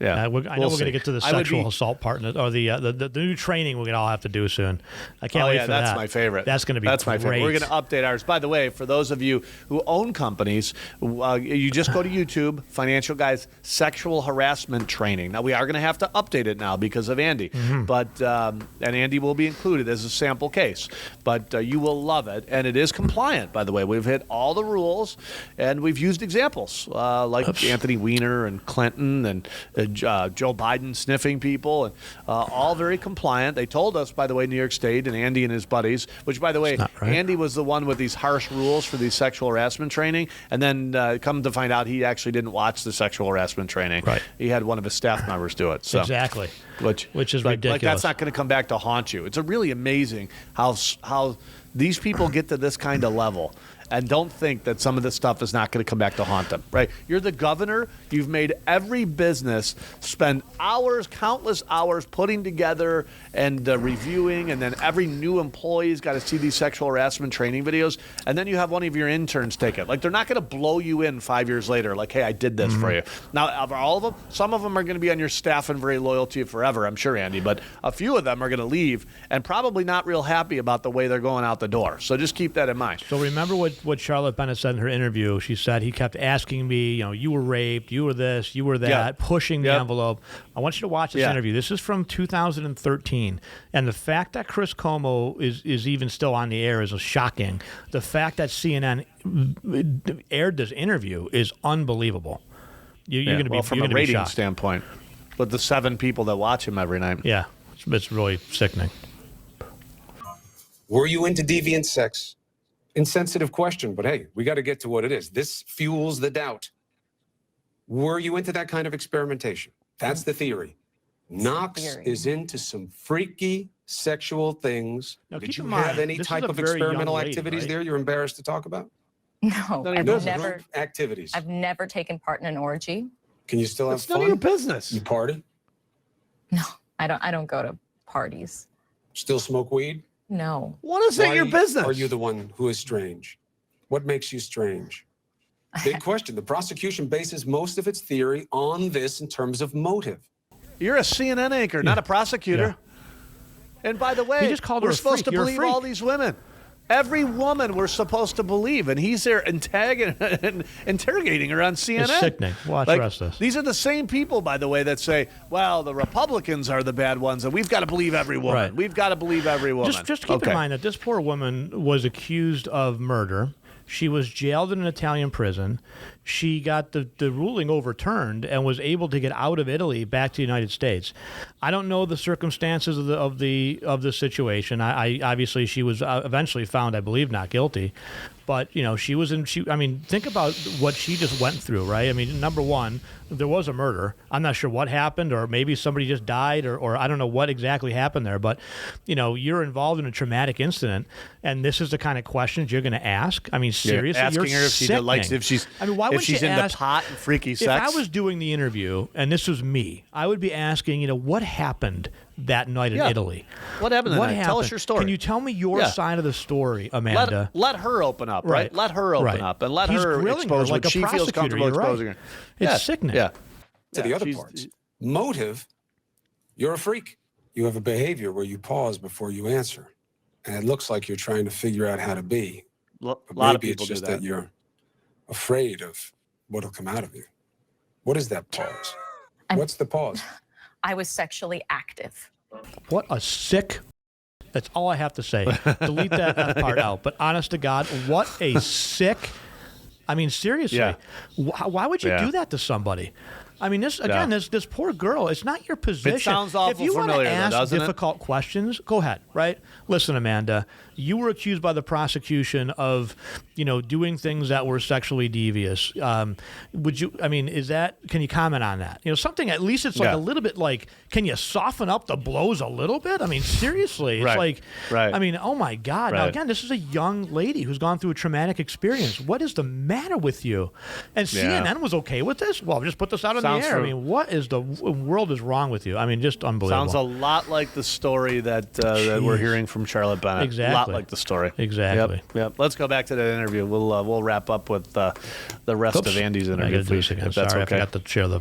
Yeah, I know we'll we're going see. to get to the sexual assault part or the new training we're going to all have to do soon. I can't wait for that. That's my favorite. That's going to be That's my favorite. great. We're going to update ours. By the way, for those of you who own companies, you just go to YouTube, Financial Guys Sexual Harassment Training. Now, we are going to have to update it now because of Andy, but and Andy will be included as a sample case. But you will love it, and it is compliant, by the way. We've hit all the rules, and we've used examples like Anthony Weiner and Clinton and Joe Biden sniffing people, and all very compliant. They told us, by the way, New York State and Andy and his buddies, which, by the way, right. Andy was the one with these harsh rules for these sexual harassment training, and then come to find out he actually didn't watch the sexual harassment training. Right. He had one of his staff members do it. So. Exactly. Which is like ridiculous. that's not going to come back to haunt you. It's really amazing how these people get to this kind of level and don't think that some of this stuff is not going to come back to haunt them, right? You're the governor. You've made every business spend hours, countless hours putting together and reviewing, and then every new employee's got to see these sexual harassment training videos, and then you have one of your interns take it. Like, they're not going to blow you in 5 years later, like, hey, I did this for you. Now, of all of them, some of them are going to be on your staff and very loyal to you forever, I'm sure, Andy, but a few of them are going to leave and probably not real happy about the way they're going out the door. So just keep that in mind. So remember what Charlotte Bennett said in her interview. She said he kept asking me, you were raped, you were this, you were that, pushing the envelope. I want you to watch this interview. This is from 2013. And the fact that Chris Cuomo is even still on the air is shocking. The fact that CNN aired this interview is unbelievable. You're going to be from you're a gonna be rating shocked. standpoint, but the 7 people that watch him every night. Yeah, it's really sickening. Were you into deviant sex? Insensitive question, but hey, we got to get to what it is. This fuels the doubt. Were you into that kind of experimentation? That's the theory. Knox is into some freaky sexual things. Now, Did keep you in have mind, any this type is a of very young experimental lady, activities right? there you're embarrassed to talk about? No, None of I've your business. never. Activities. I've never taken part in an orgy. Can you still have It's fun? none of your business. You party? No, I don't go to parties. Still smoke weed? No. What is it your business? Are you the one who is strange? What makes you strange? Big question. The prosecution bases most of its theory on this in terms of motive. You're a CNN anchor, not a prosecutor. And by the way, He just called her we're a supposed freak. to You're a believe freak. all these women. Every woman we're supposed to believe, and he's there interrogating her on CNN. It's sickening. Watch the rest of this. These are the same people, by the way, that say, well, the Republicans are the bad ones, and we've got to believe every woman. Right. We've got to believe every woman. Just keep in mind that this poor woman was accused of murder. She was jailed in an Italian prison. She got the ruling overturned and was able to get out of Italy back to the United States. I don't know the circumstances of the situation. I obviously she was eventually found, I believe, not guilty. But she was in. I mean, think about what she just went through, right? I mean, number one, there was a murder. I'm not sure what happened, or maybe somebody just died, or I don't know what exactly happened there. But you're involved in a traumatic incident, and this is the kind of questions you're going to ask. I mean, seriously, asking you're her if she sickening. likes, if she's, I mean, why if would she's you into ask, pot and freaky sex. If I was doing the interview and this was me, I would be asking, what happened that night in Italy? What happened that night? Tell us your story. Can you tell me your side of the story, Amanda? Let her open up, right? Let her open up and let He's her grilling expose her like what a she feels prosecutor, comfortable you're right. exposing her. It's sickening. Yeah. To the other parts. Motive, you're a freak. You have a behavior where you pause before you answer. And it looks like you're trying to figure out how to be. A But lot of maybe people it's just do that. you're afraid of what'll come out of you. What is that pause? What's the pause? I was sexually active. What a sick. That's all I have to say. Delete that F part out. But honest to God, what a sick. I mean, seriously, why would you do that to somebody? I mean, this poor girl. It's not your position. It sounds awful If you want to familiar, though, ask doesn't it? difficult questions, go ahead. Right? Listen, Amanda, you were accused by the prosecution of, doing things that were sexually devious. Would you? I mean, is that? Can you comment on that? Something at least it's like a little bit like. Can you soften up the blows a little bit? I mean, seriously, it's I mean, oh my God. Now again, this is a young lady who's gone through a traumatic experience. What is the matter with you? And CNN was okay with this. Well, just put this out on the air. I mean, what is the world is wrong with you? I mean, just unbelievable. Sounds a lot like the story that we're hearing from Charlotte Bennett. Exactly. A lot like the story. Exactly. Yep. Let's go back to that interview. We'll wrap up with the rest of Andy's interview, please, if that's Sorry, okay. I forgot to share the.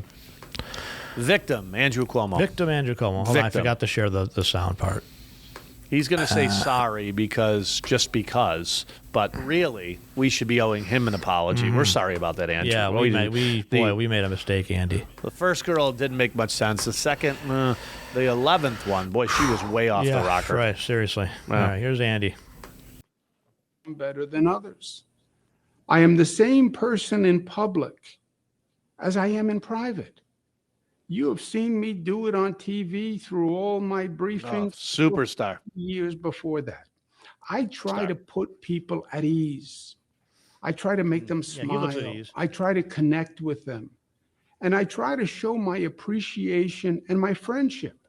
Victim, Andrew Cuomo. Victim, Andrew Cuomo. Hold on, I forgot to share the sound part. He's going to say sorry because, but really, we should be owing him an apology. We're sorry about that, Andrew. Yeah, we made a mistake, Andy. The first girl didn't make much sense. The second, the 11th one, boy, she was way off the rocker. Right, seriously. All right, here's Andy. I'm better than others. I am the same person in public as I am in private. You have seen me do it on TV through all my briefings. Superstar. Years before that. I try to put people at ease. I try to make them smile. he looks at ease. I try to connect with them. And I try to show my appreciation and my friendship.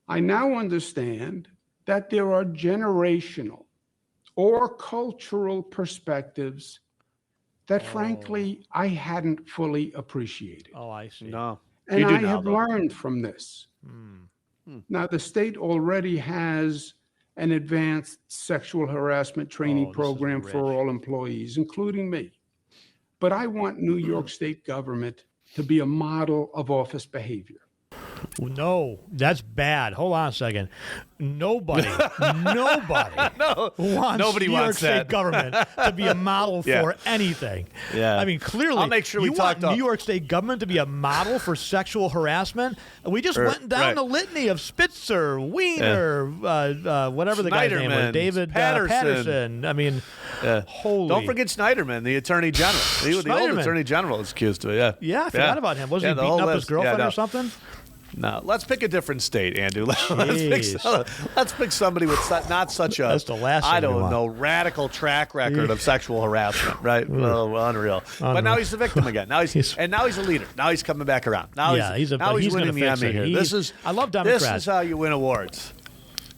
I now understand that there are generational or cultural perspectives that, frankly, I hadn't fully appreciated. Oh, I see. No. And You do I now, have though. learned from this. Now, the state already has an advanced sexual harassment training program for all employees, including me. But I want New York State government to be a model of office behavior. No, that's bad. Hold on a second. Nobody wants nobody New wants York State that. government to be a model for anything. Yeah. I mean, clearly, I'll make sure we you talk want New York State government to be a model for sexual harassment. We just went down the litany of Spitzer, Wiener, whatever the guy's name was, Schneiderman, David Patterson. I mean, holy. Don't forget Schneiderman, the attorney general. The old attorney general is accused of it. Yeah, I forgot about him. Wasn't he beating up his girlfriend or something? No, let's pick a different state, Andrew. Let's pick somebody with not such a, That's the last I thing we don't want. know, radical track record of sexual harassment, right? Well, unreal. But now he's the victim again. Now he's a leader. Now he's coming back around. Now he's winning the Emmy here. I love Democrats. This is how you win awards.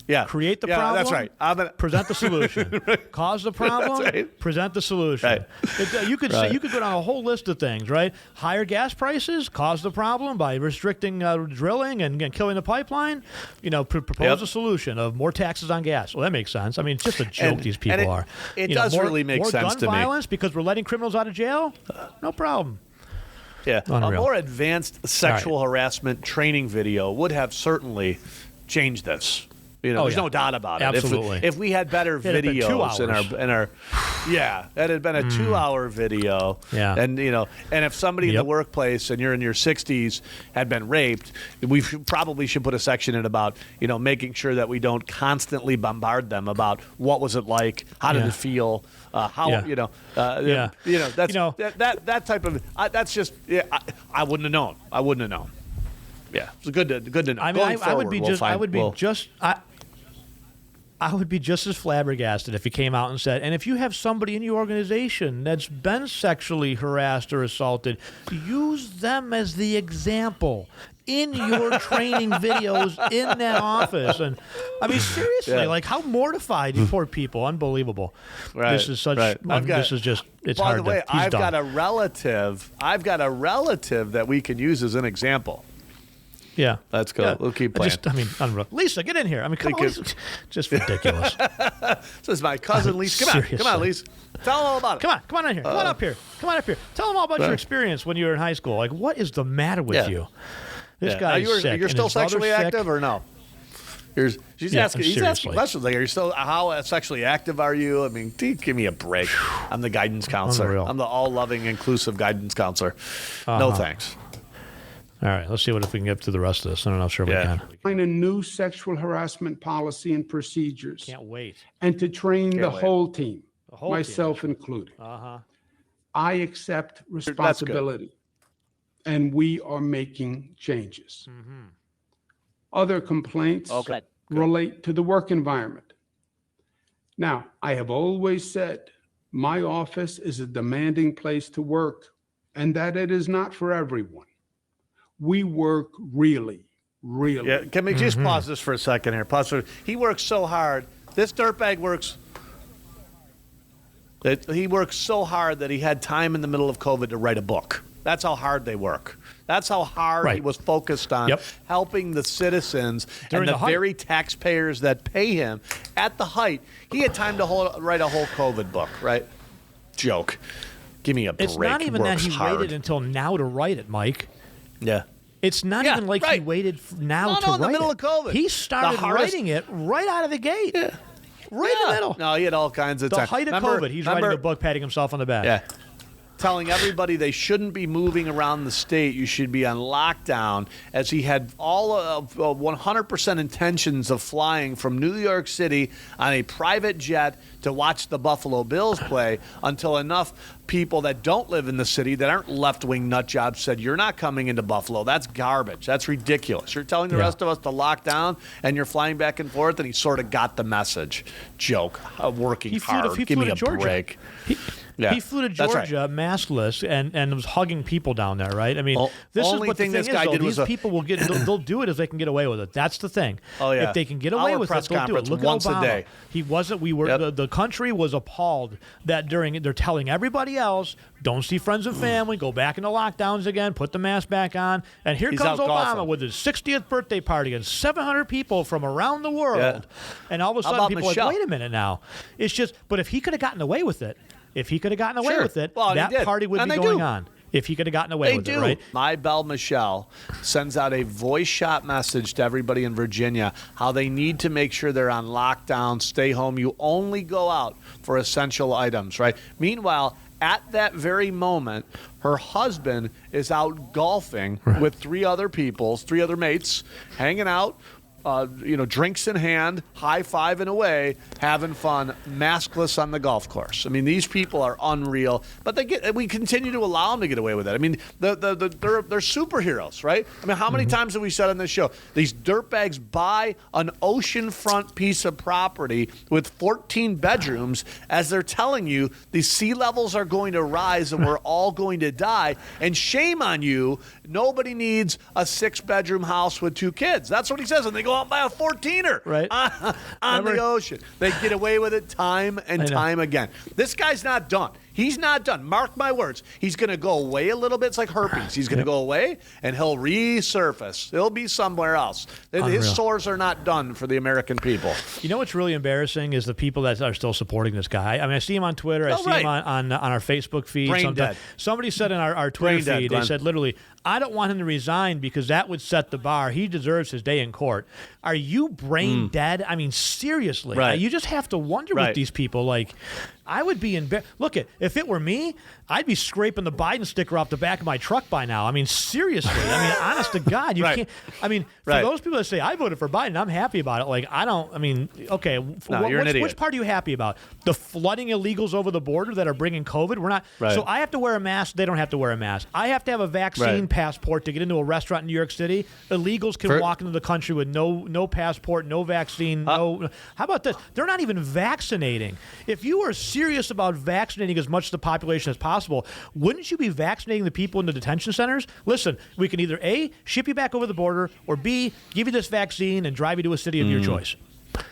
Yeah. Create the problem. That's right. Present the solution. Cause the problem. That's right. Present the solution. Right. You could go down a whole list of things, right? Higher gas prices. Cause the problem by restricting drilling and killing the pipeline. Propose a solution of more taxes on gas. Well, that makes sense. I mean, it's just a joke. These people are. It does really make sense more to gun me. violence because we're letting criminals out of jail. No problem. Yeah. Unreal. A more advanced sexual harassment training video would have certainly changed this. There's no doubt about it. Absolutely. If we had better videos in our that had been a 2-hour video. Yeah. And if somebody in the workplace and you're in your 60s had been raped, we probably should put a section in about making sure that we don't constantly bombard them about what was it like, how did it feel, how that type of that's just I wouldn't have known. Yeah, it's good to know. I mean, I would be just as flabbergasted if he came out and said, and if you have somebody in your organization that's been sexually harassed or assaulted, use them as the example in your training videos in that office. And I mean, seriously, like how mortified you poor people. Unbelievable. Right. This is such, this is just, it's by hard the way, to, I've got a relative that we can use as an example. Yeah. Let's go. Yeah. We'll keep playing. Unreal. Lisa, get in here. I mean, come on. Lisa. Just ridiculous. This is my cousin, Lisa. Come on, Lisa. Tell them all about it. Come on in here. Come on up here. Tell them all about your experience when you were in high school. Like, what is the matter with you? This guy is sick. You're still sexually active or no? He's asking questions like, "Are you still? How sexually active are you?" I mean, give me a break. I'm the guidance counselor. Unreal. I'm the all-loving, inclusive guidance counselor. No thanks. All right, let's see if we can get through the rest of this. I don't know if we can. Find a new sexual harassment policy and procedures. Can't wait. And to train the whole team, myself team. included. I accept responsibility, and we are making changes. Other complaints relate to the work environment. Now, I have always said my office is a demanding place to work and that it is not for everyone. We work really. Yeah, can we just pause this for a second here? He works so hard. This dirtbag works. He works so hard that he had time in the middle of COVID to write a book. That's how hard they work. That's how hard he was focused on helping the citizens and the very taxpayers that pay him at the height. He had time to write a whole COVID book, right? Joke. Give me a break. It's not even that he waited until now to write it, Mike. Yeah. It's not even like he waited now to write in the middle of COVID. He started writing it right out of the gate. Yeah. Right in the middle. No, he had all kinds of the time. height of COVID. He's writing a book, patting himself on the back. Yeah. Telling everybody they shouldn't be moving around the state. You should be on lockdown, as he had all of 100% intentions of flying from New York City on a private jet to watch the Buffalo Bills play until enough people that don't live in the city, that aren't left-wing nut jobs, said, you're not coming into Buffalo. That's garbage. That's ridiculous. You're telling the rest of us to lock down, and you're flying back and forth, and he sort of got the message. Joke. Working hard. Give me a break. He flew to Georgia maskless and was hugging people down there, right? I mean, this is what the thing is, though. These people will get, they'll do it if they can get away with it. That's the thing. Oh, yeah. If they can get away with it, they'll do it. Look at Obama. A day. He wasn't, the country was appalled that they're telling everybody else, don't see friends and family, go back into lockdowns again, put the mask back on. And here comes Obama with his 60th birthday party and 700 people from around the world. Yeah. And all of a sudden people are like, wait a minute now. It's just, but if he could have gotten away with it, that party would be going on. If he could have gotten away with it, right? My Belle Michelle sends out a voice shot message to everybody in Virginia how they need to make sure they're on lockdown, stay home. You only go out for essential items, right? Meanwhile, at that very moment, her husband is out golfing with three other mates, hanging out. Drinks in hand, high-fiving away, having fun, maskless on the golf course. I mean, these people are unreal, but we continue to allow them to get away with it. I mean, they're superheroes, right? I mean, how many times have we said on this show, these dirtbags buy an oceanfront piece of property with 14 bedrooms as they're telling you the sea levels are going to rise and we're all going to die, and shame on you, nobody needs a 6-bedroom house with 2 kids. That's what he says, and they go out and buy a 14er on the ocean. They get away with it time and time again. This guy's not done. He's not done. Mark my words. He's going to go away a little bit. It's like herpes. He's going to go away, and he'll resurface. He'll be somewhere else. His sores are not done for the American people. You know what's really embarrassing is the people that are still supporting this guy. I mean, I see him on Twitter. I see him on our Facebook feed. Brain dead. Somebody said in our Twitter feed, they said literally, I don't want him to resign because that would set the bar. He deserves his day in court. Are you brain dead? I mean, seriously. Right. You just have to wonder with these people. Like, I would be look, if it were me, I'd be scraping the Biden sticker off the back of my truck by now. I mean, seriously. I mean, honest to God, you can't. I mean, for those people that say, I voted for Biden, I'm happy about it. Like, okay, which part are you happy about? The flooding illegals over the border that are bringing COVID? We're not. Right. So I have to wear a mask. They don't have to wear a mask. I have to have a vaccine passport to get into a restaurant in New York City. Illegals can walk into the country with no passport, no vaccine, no. How about this? They're not even vaccinating. If you are serious about vaccinating as much of the population as possible, wouldn't you be vaccinating the people in the detention centers? Listen, we can either A, ship you back over the border, or B, give you this vaccine and drive you to a city of your choice.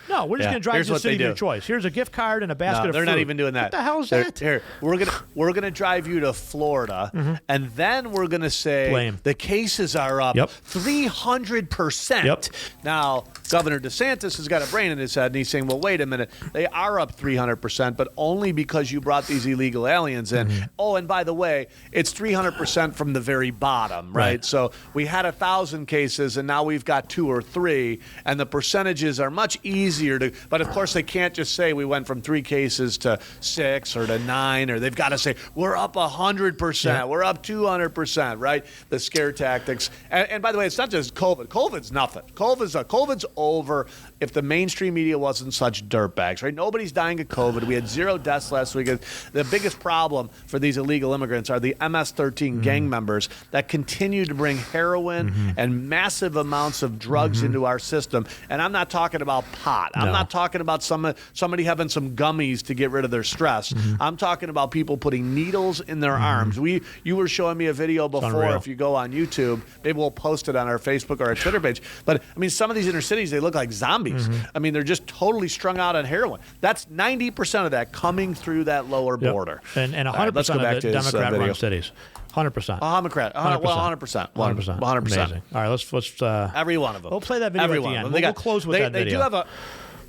No, we're just going to drive you to the city of your choice. Here's a gift card and a basket of fruit. They're not even doing that. What the hell is that? Here, we're gonna drive you to Florida, and then we're gonna say the cases are up 300%. Now, Governor DeSantis has got a brain in his head, and he's saying, well, wait a minute. They are up 300%, but only because you brought these illegal aliens in. Oh, and by the way, it's 300% from the very bottom, right? So we had 1,000 cases, and now we've got 2 or 3, and the percentages are much easier to, but of course they can't just say we went from 3 cases to 6 or to 9, or they've got to say we're up 100%, we're up 200%, right? The scare tactics. And by the way, it's not just COVID. COVID's nothing. COVID's over if the mainstream media wasn't such dirtbags, right? Nobody's dying of COVID. We had 0 deaths last week. The biggest problem for these illegal immigrants are the MS-13 gang members that continue to bring heroin and massive amounts of drugs into our system. And I'm not talking about pot. I'm not talking about somebody having some gummies to get rid of their stress. I'm talking about people putting needles in their arms. You were showing me a video before. If you go on YouTube, maybe we'll post it on our Facebook or our Twitter page. But I mean, some of these inner cities, they look like zombies. I mean, they're just totally strung out on heroin. That's 90% of that coming through that lower border. And 100% of the Democrat-run cities. 100%. 100%. 100%. 100%. Amazing. All right, let's every one of them. We'll play that video at the end. We'll close with that video. They do have a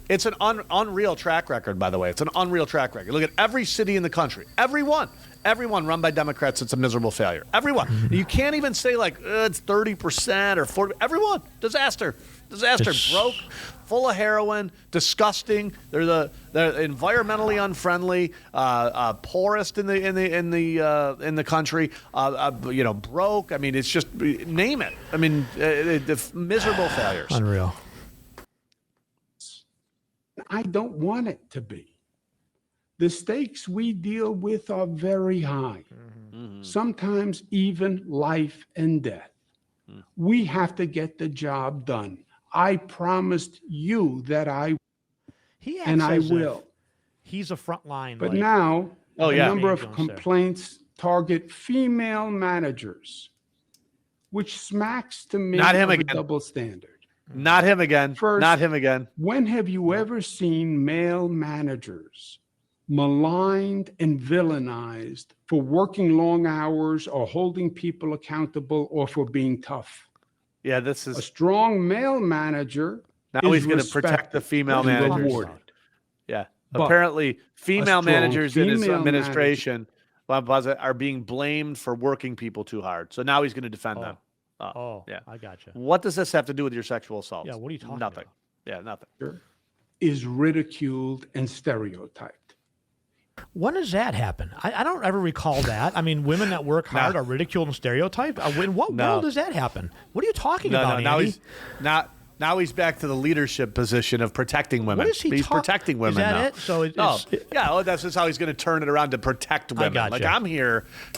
It's an unreal track record, by the way. It's an unreal track record. Look at every city in the country. Everyone run by Democrats. It's a miserable failure. Everyone. You can't even say like it's 30% or 40%. Everyone. Disaster. Broke, full of heroin, disgusting. They're environmentally unfriendly, poorest in the country. Broke. I mean, it's just name it. I mean, the miserable failures. Unreal. I don't want it to be. The stakes we deal with are very high, sometimes even life and death. We have to get the job done. I promised you that I will. He's a front line. But now, a number of complaints target female managers, which smacks to me of a double standard. Not him again. First, not him again. When have you ever seen male managers maligned and villainized for working long hours or holding people accountable or for being tough? Yeah, this is a strong male manager. Now he's going to protect the female managers. Rewarded. Yeah. But apparently, female managers in his administration are being blamed for working people too hard. So now he's going to defend them. Yeah, I gotcha. What does this have to do with your sexual assault? Yeah, what are you talking about? Nothing. Yeah, nothing. Is ridiculed and stereotyped. When does that happen? I don't ever recall that. I mean, women that work hard are ridiculed and stereotyped. In what world does that happen? What are you talking about, Andy? Now he's back to the leadership position of protecting women. What is he's protecting women now. Is that it? So that's just how he's going to turn it around to protect women. Gotcha. Like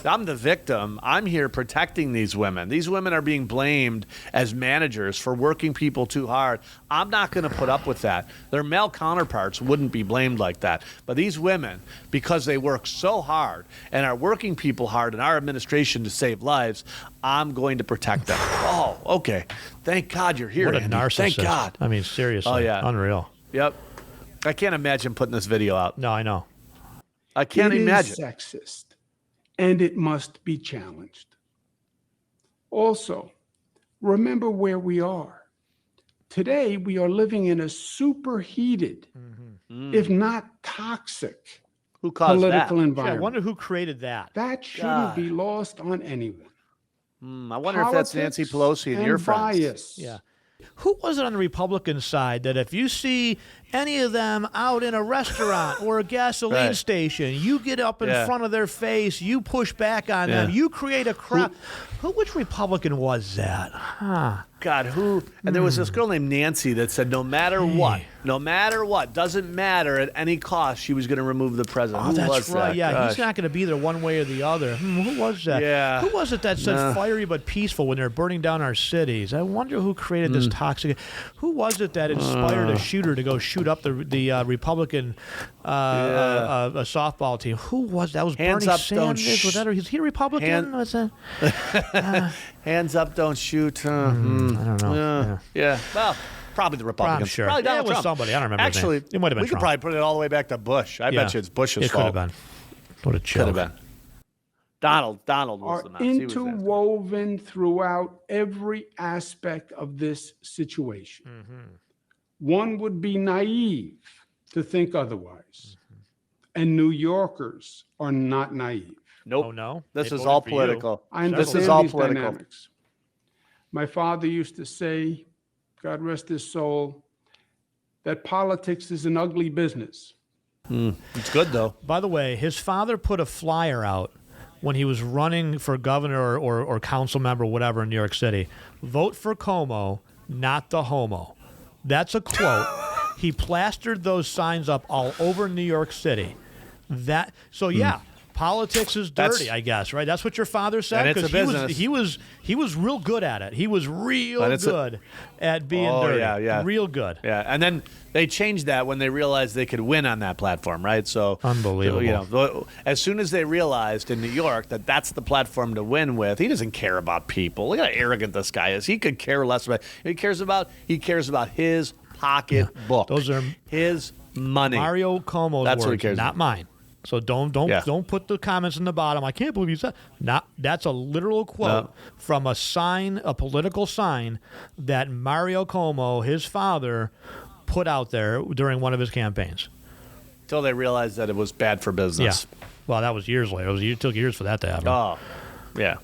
I'm the victim. I'm here protecting these women. These women are being blamed as managers for working people too hard. I'm not going to put up with that. Their male counterparts wouldn't be blamed like that. But these women, because they work so hard and are working people hard in our administration to save lives, I'm going to protect them. Oh, okay. Thank God you're here, What a Andy. narcissist. Thank God. I mean, seriously. Oh, yeah. Unreal. Yep. I can't imagine putting this video out. No, I know. I can't imagine. It is sexist, and it must be challenged. Also, remember where we are. Today, we are living in a superheated, if not toxic, political environment. Yeah, I wonder who created that. That shouldn't be lost on anyone. I wonder if that's Nancy Pelosi and your friends. Bias. Yeah. Who was it on the Republican side that if you see any of them out in a restaurant or a gasoline station, you get up in front of their face, you push back on them, you create a crowd? Which Republican was that? God, who? And there was this girl named Nancy that said no matter what, doesn't matter at any cost, she was going to remove the president. Oh, who that's was right. that? Yeah, Gosh. he's not going to be there one way or the other. Who was that? Yeah. Who was it that said fiery but peaceful when they're burning down our cities? I wonder who created this toxic. Who was it that inspired a shooter to go shoot up the Republican a softball team? Who was that? Was Hands Bernie up, Sanders? Was that? Is he a Republican? Hands up, don't shoot. I don't know. Yeah. Well, probably the Republicans. I'm sure. Probably Donald it was Trump. somebody. I don't remember. Actually, his name. It might have been we could Trump. probably put it all the way back to Bush. I bet you it's Bush's it fault. It could have been. What a joke. Could have been. Donald was the Are mouse. He was interwoven throughout every aspect of this situation. One would be naive to think otherwise. And New Yorkers are not naive. Nope. Oh, no? This They is voted all for you. political. I understand This is all these political. dynamics. My father used to say, God rest his soul, that politics is an ugly business. It's good, though. By the way, his father put a flyer out when he was running for governor or council member, whatever, in New York City. Vote for Cuomo, not the homo. That's a quote. He plastered those signs up all over New York City. Politics is dirty, I guess, right? That's what your father said. And it's a business. He was real good at it. He was real good at being dirty. Yeah. Real good. Yeah, and then they changed that when they realized they could win on that platform, right? So unbelievable. As soon as they realized in New York that that's the platform to win with, he doesn't care about people. Look how arrogant this guy is. He could care less about. He cares about his pocketbook. Those are his money. Mario Cuomo's That's words, what he cares not about. mine. So don't put the comments in the bottom. I can't believe you said. That's a literal quote from a sign, a political sign that Mario Cuomo, his father, put out there during one of his campaigns. Until they realized that it was bad for business. Yeah. Well, that was years later. It took years for that to happen. Oh, yeah.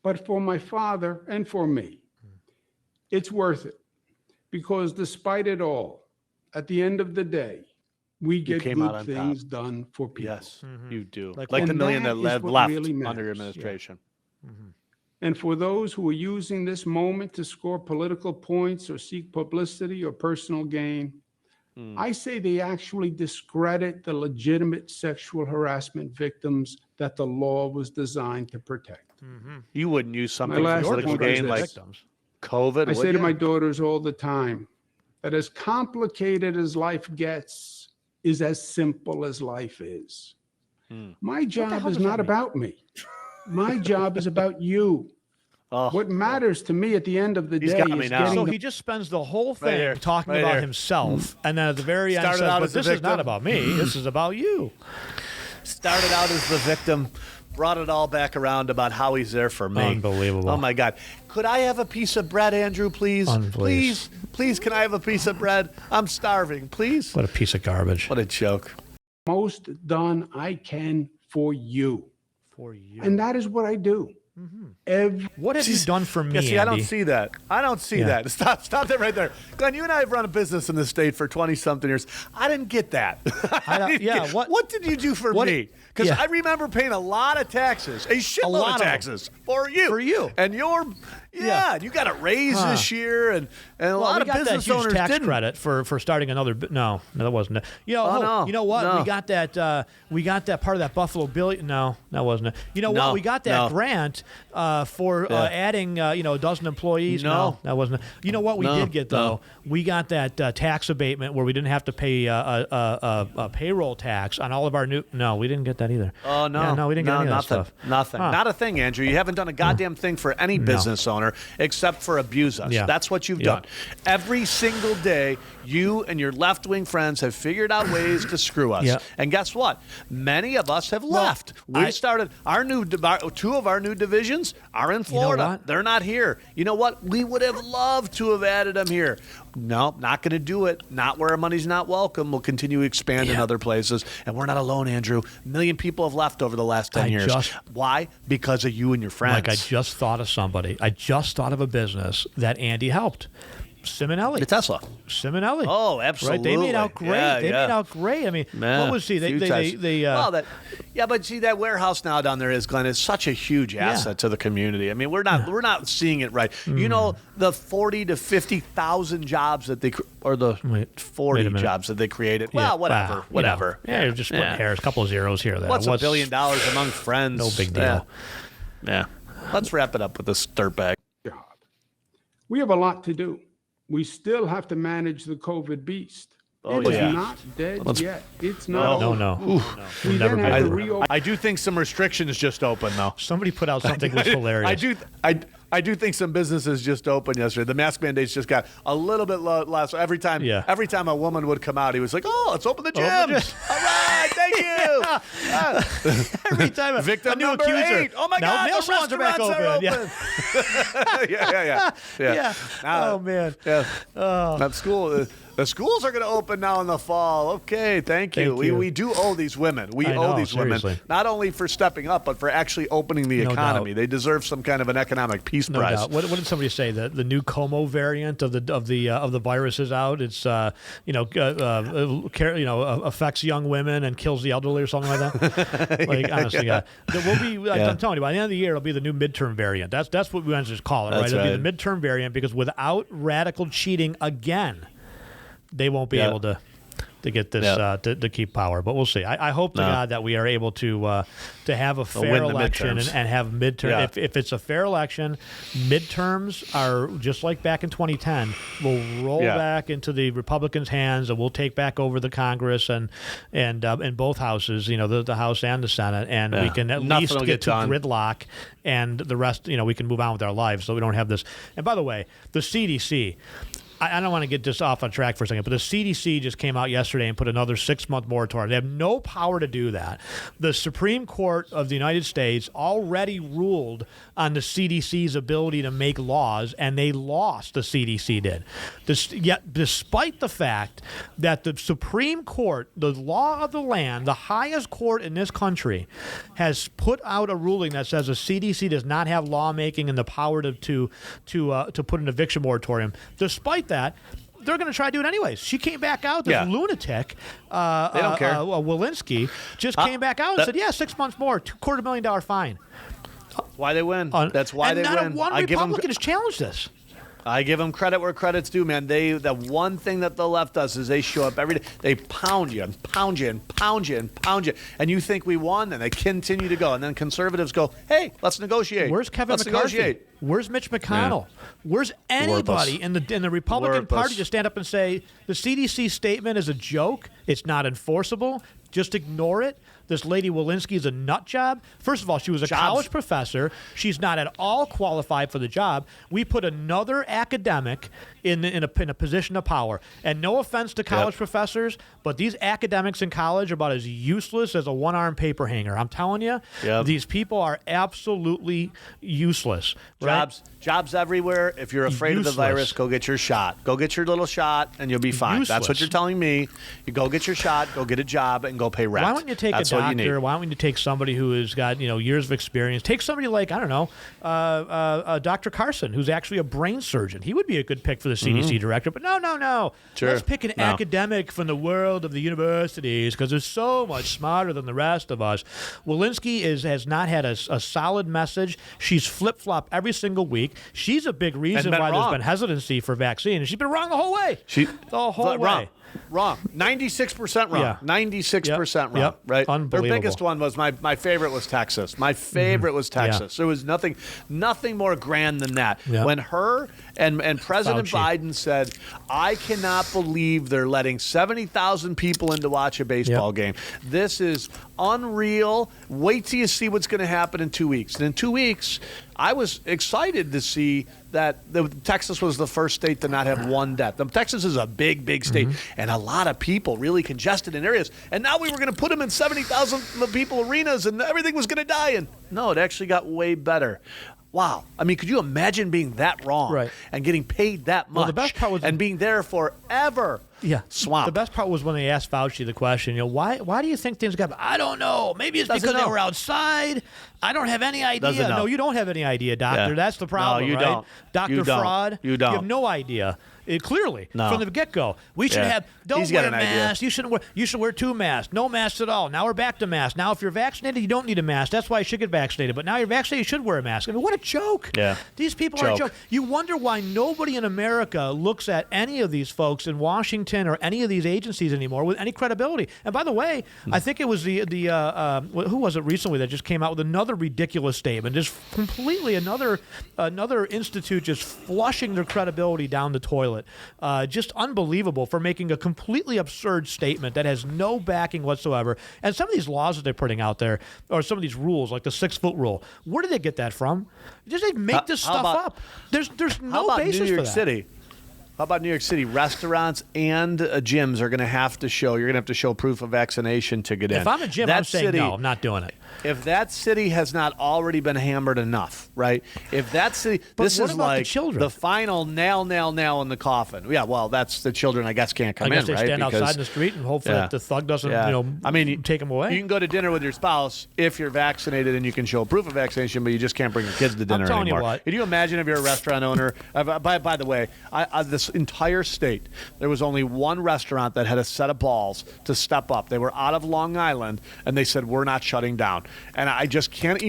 But for my father and for me, it's worth it. Because despite it all, at the end of the day, we get good things done for people. Yes, you do. Like And the million that that is what left really under your matters. administration. And for those who are using this moment to score political points or seek publicity or personal gain, I say they actually discredit the legitimate sexual harassment victims that the law was designed to protect. You wouldn't use something last for political point is gain like this. COVID. I would say to you? my daughters all the time that as complicated as life gets is as simple as life is. My job is not about me. My job is about you. What matters to me at the end of the day got me is now. getting So the he just spends the whole thing here, talking right about here. himself, and then at the very end Started says, out but as the this is victim. not about me. This is about you. Started out as the victim, brought it all back around about how he's there for me. Unbelievable. Oh, my God. Could I have a piece of bread, Andrew, please? Please. Please, can I have a piece of bread? I'm starving, please. What a piece of garbage. What a joke. most done I can for you. For you. And that is what I do. What have you done for me, Yeah, see, I don't Andy? see that. I don't see that. Stop that right there. Glenn, you and I have run a business in the state for 20-something years. I didn't get that. What did you do for me? Because I remember paying a lot of taxes, a shitload of taxes for you. For you. And you got a raise this year, and a lot of business we got that huge owners tax didn't. credit for starting another. No, that wasn't it. You know, you know what? No. We got that. We got that part of that Buffalo Bill. No, that wasn't it. You know No, what? We got that no. grant for adding a dozen employees. No, that wasn't it. You know what we did get though? We got that tax abatement where we didn't have to pay a payroll tax on all of our new. No, we didn't get that either. Oh, no. Yeah, no, we didn't get any of that nothing, stuff. Nothing. Huh. Not a thing, Andrew. You haven't done a goddamn thing for any business owner except for abuse us. Yeah. That's what you've done. Every single day, you and your left-wing friends have figured out ways to screw us. Yeah. And guess what? Many of us have left. We started our two of our new divisions are in Florida. what? They're not here. You know what? We would have loved to have added them here. No, not going to do it. Not where our money's not welcome. We'll continue to expand in other places. And we're not alone, Andrew. A million people have left over the last 10 years. Why? Because of you and your friends. Like I just thought of somebody. I just thought of a business that Andy helped. Simonelli. The Tesla. Simonelli. Oh, absolutely. Right? They made out great. Yeah, they made out great. I mean, what was he? But see, that warehouse now down there Glenn, is such a huge asset to the community. I mean, we're not seeing it right. You know, the 40 to 50,000 jobs that they, or the 40 jobs that they created. Well, whatever. Whatever. Yeah, you're just splitting hairs, a couple of zeros here. There. What's $1 billion among friends? No big deal. Yeah. Let's wrap it up with this dirtbag. We have a lot to do. We still have to manage the COVID beast. It's not dead yet. It's not. No. We then have to reopen. I do think some restrictions just opened, though. Somebody put out something that was hilarious. I do think some businesses just opened yesterday. The mask mandates just got a little bit less. Every time a woman would come out, he was like, "Oh, let's open the gyms. All right, thank you." Every time Victim a new number accuser. 8. Oh my Now God, nail the salons are back restaurants open. are open. Yeah. Oh man. Yeah. The schools are going to open now in the fall. Okay, thank you. We do owe these women. We owe these women not only for stepping up, but for actually opening the economy. They deserve some kind of an economic peace prize. Doubt. What did somebody say? The new Cuomo variant of the virus is out. It's affects young women and kills the elderly or something like that. Like honestly, God, there will be. I'm telling you, by the end of the year, it'll be the new midterm variant. That's what we want to just call it, right? It'll be the midterm variant because without radical cheating again, they won't be able to get this to keep power. But we'll see. I hope to God that we are able to have a fair election and have midterm. Yeah. If it's a fair election, midterms are just like back in 2010. We'll roll back into the Republicans' hands, and we'll take back over the Congress and in both houses. The House and the Senate, and we can at least get to gridlock, and the rest. We can move on with our lives, so we don't have this. And by the way, the CDC. I don't want to get just off on track for a second, but the CDC just came out yesterday and put another 6-month moratorium. They have no power to do that. The Supreme Court of the United States already ruled on the CDC's ability to make laws, and they lost. The CDC did. Yet, despite the fact that the Supreme Court, the law of the land, the highest court in this country, has put out a ruling that says the CDC does not have lawmaking and the power to put an eviction moratorium. Despite that, they're going to try to do it anyways. She came back out. This lunatic, they don't care. Walensky, just came back out and said, 6 months more, $250,000 fine. Why they win. That's why they win. And not one Republican has challenged this. I give them credit where credit's due, man. The one thing that the left does is they show up every day. They pound you and pound you and pound you and pound you, and you think we won, and they continue to go. And then conservatives go, "Hey, let's negotiate." Where's Kevin McCarthy? Negotiate. Where's Mitch McConnell? Yeah. Where's anybody in the Republican Party to stand up and say the CDC statement is a joke? It's not enforceable. Just ignore it. This lady Walensky is a nut job. First of all, she was a college professor. She's not at all qualified for the job. We put another academic in a position of power. And no offense to college professors, but these academics in college are about as useless as a one-armed paper hanger. I'm telling you, these people are absolutely useless. Right? Jobs everywhere. If you're afraid of the virus, go get your shot. Go get your little shot, and you'll be fine. Useless. That's what you're telling me. You go get your shot, go get a job, and go pay rent. Why wouldn't you take a doctor? Why wouldn't you take somebody who has got years of experience? Take somebody like, I don't know, Dr. Carson, who's actually a brain surgeon. He would be a good pick for the CDC director. But no. Sure. Let's pick an academic from the world of the universities because they're so much smarter than the rest of us. Walensky has not had a solid message. She's flip-flopped every single week. She's a big reason why there's been hesitancy for vaccine. And she's been wrong the whole way. The whole way. Wrong. 96% wrong. Yeah. 96% wrong. Right? Unbelievable. Their biggest one was my favorite was Texas. My favorite was Texas. There was nothing more grand than that. Yeah. When her and President Fauci. Biden said, I cannot believe they're letting 70,000 people in to watch a baseball game. This is unreal. Wait till you see what's going to happen in 2 weeks. And in 2 weeks, I was excited to see that Texas was the first state to not have one death. Texas is a big, big state, and a lot of people really congested in areas. And now we were going to put them in 70,000 people arenas, and everything was going to die. And no, it actually got way better. Wow. I mean, could you imagine being that wrong and getting paid that much the best part was and being there forever? Swamp. The best part was when they asked Fauci the question, why do you think things got... I don't know. Maybe it's because they were outside. I don't have any idea. No, you don't have any idea, doctor. Yeah. That's the problem, no, you right? Don't. Dr. You don't. Fraud. You don't. You have no idea. Clearly, from the get-go. We should have, don't He's wear got a an idea. mask. You should wear 2 masks. No masks at all. Now we're back to masks. Now if you're vaccinated, you don't need a mask. That's why you should get vaccinated. But now you're vaccinated, you should wear a mask. I mean, what a joke. Yeah. These people are a joke. You wonder why nobody in America looks at any of these folks in Washington or any of these agencies anymore with any credibility. And by the way, I think it was the who was it recently that just came out with another ridiculous statement, just completely another institute just flushing their credibility down the toilet. Just unbelievable for making a completely absurd statement that has no backing whatsoever. And some of these laws that they're putting out there, or some of these rules, like the 6-foot rule, where do they get that from? Just they make this stuff up. There's no basis New York for that. City? How about New York City? Restaurants and gyms are going to have to show. You're going to have to show proof of vaccination to get in. If I'm a gym, I'm saying no. I'm not doing it. If that city has not already been hammered enough, right? If that city, this is like the final nail in the coffin. Yeah, well, that's the children. I guess can't come in, right? I guess they stand outside in the street and hope that the thug doesn't, take them away. You can go to dinner with your spouse if you're vaccinated and you can show proof of vaccination, but you just can't bring your kids to dinner anymore. You what. Can you imagine if you're a restaurant owner? By the way, this entire state, there was only one restaurant that had a set of balls to step up. They were out of Long Island, and they said, we're not shutting down. And I just can't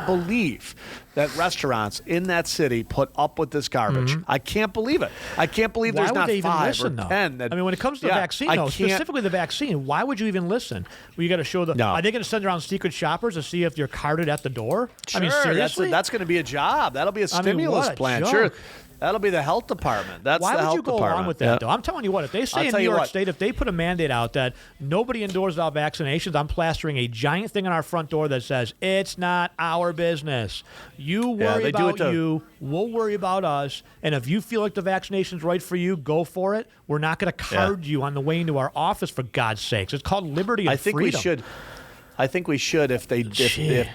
believe that restaurants in that city put up with this garbage. I can't believe it. I can't believe there's not 5 or 10. I mean, when it comes to the vaccine, specifically the vaccine, why would you even listen? Well, you got to show are they going to send around secret shoppers to see if you're carded at the door? Sure, I mean, seriously? That's going to be a job. That'll be a stimulus plan. Sure. That'll be the health department. That's Why the would health you go department. along with that, though? I'm telling you what, if they say in New York State, if they put a mandate out that nobody indoors without vaccinations, I'm plastering a giant thing on our front door that says, it's not our business. You worry about you, we'll worry about us, and if you feel like the vaccination's right for you, go for it. We're not going to card you on the way into our office, for God's sakes. It's called liberty and freedom. I think we should if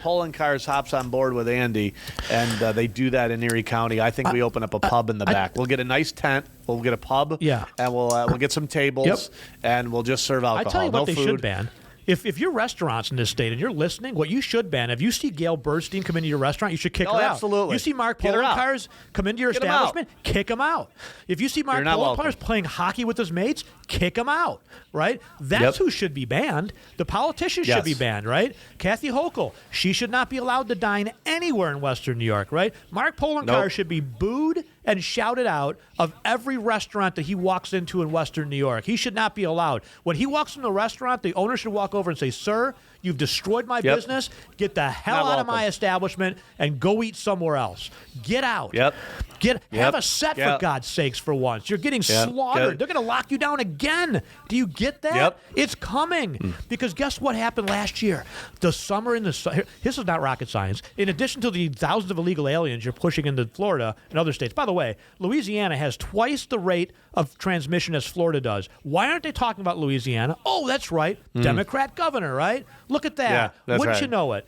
Poland Cars hops on board with Andy and they do that in Erie County. I think we open up a pub in the back. We'll get a nice tent. We'll get a pub. Yeah. And we'll get some tables and we'll just serve alcohol. I tell you what they food. should ban. If you're restaurants in this state and you're listening, what you should ban, if you see Gail Birdstein come into your restaurant, you should kick her out. Absolutely. You see Mark Poloncarz come into your establishment, kick him out. If you see Mark Poloncarz playing hockey with his mates, kick him out, right? That's who should be banned. The politicians should be banned, right? Kathy Hochul, she should not be allowed to dine anywhere in Western New York, right? Mark Poloncarz should be booed and shouted out of every restaurant that he walks into in Western New York. He should not be allowed. When he walks into a restaurant, the owner should walk over and say, sir, you've destroyed my business. Get the hell out of my establishment and go eat somewhere else. Get out. Have a set, for God's sakes, for once. You're getting slaughtered. They're going to lock you down again. Do you get that? It's coming. Because guess what happened last year? The summer in the this is not rocket science. In addition to the thousands of illegal aliens you're pushing into Florida and other states. By the way, Louisiana has twice the rate of transmission as Florida does. Why aren't they talking about Louisiana? Oh, that's right. Democrat governor, right? Look at that. Wouldn't you know it?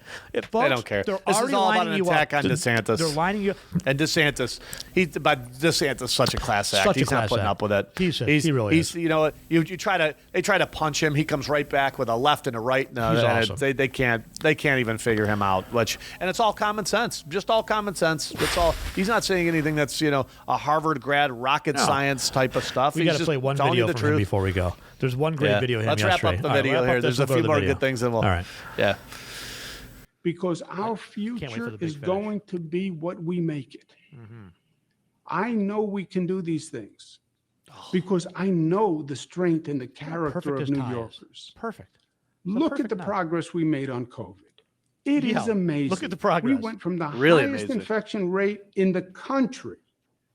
Folks, they don't care. They're This already is all about lining an you attack up. on DeSantis. They're lining you up. And DeSantis, DeSantis is such a class act. Such a He's not class putting act. up with it. He really is. You know what? They try to punch him. He comes right back with a left and a right. He's awesome. They can't even figure him out. And it's all common sense. Just all common sense. It's all. He's not saying anything that's a Harvard grad rocket science type of stuff. We got to play one video from him before we go. There's one great video of him yesterday. Let's wrap up the video here. There's a few more good things, and we'll. All right. Yeah. Because our future is going to be what we make it. I know we can do these things because I know the strength and the character of New Yorkers. Perfect. Look at the progress we made on COVID. It is amazing. Look at the progress. We went from the highest infection rate in the country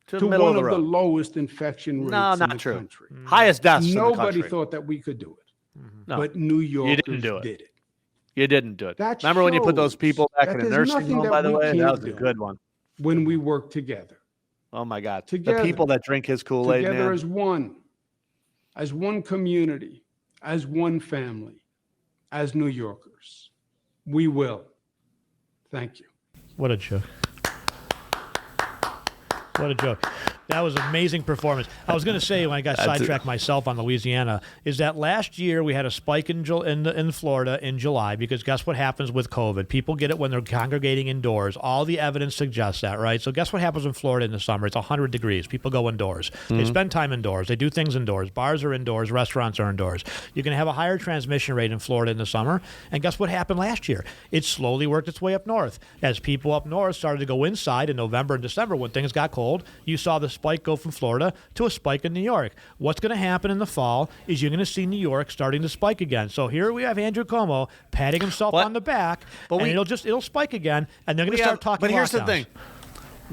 to one of the lowest infection rates in the country. Highest deaths in the country. Nobody thought that we could do it. But New Yorkers did it. You didn't do it. That Remember when you put those shows people back in a that nursing there's nothing home, that by the we way? That can't was a do. good one. When we work together. Oh, my God. Together. The people that drink his Kool-Aid, Together man. as one community, as one family, as New Yorkers. We will. Thank you. What a joke. What a joke. That was an amazing performance. I was going to say, when I got sidetracked myself on Louisiana, is that last year we had a spike in Florida in July, because guess what happens with COVID? People get it when they're congregating indoors. All the evidence suggests that, right? So guess what happens in Florida in the summer? It's 100 degrees. People go indoors. They spend time indoors. They do things indoors. Bars are indoors. Restaurants are indoors. You're going to have a higher transmission rate in Florida in the summer. And guess what happened last year? It slowly worked its way up north. As people up north started to go inside in November and December when things got cold, you saw the spike go from Florida to a spike in New York. What's going to happen in the fall is you're going to see New York starting to spike again. So here we have Andrew Cuomo patting himself on the back, and it'll spike again, and they're going to start talking. But here's lockdowns. the thing.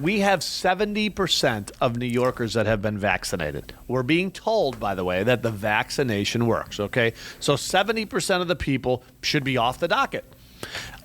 We have 70% of New Yorkers that have been vaccinated. We're being told, by the way, that the vaccination works, okay? So 70% of the people should be off the docket.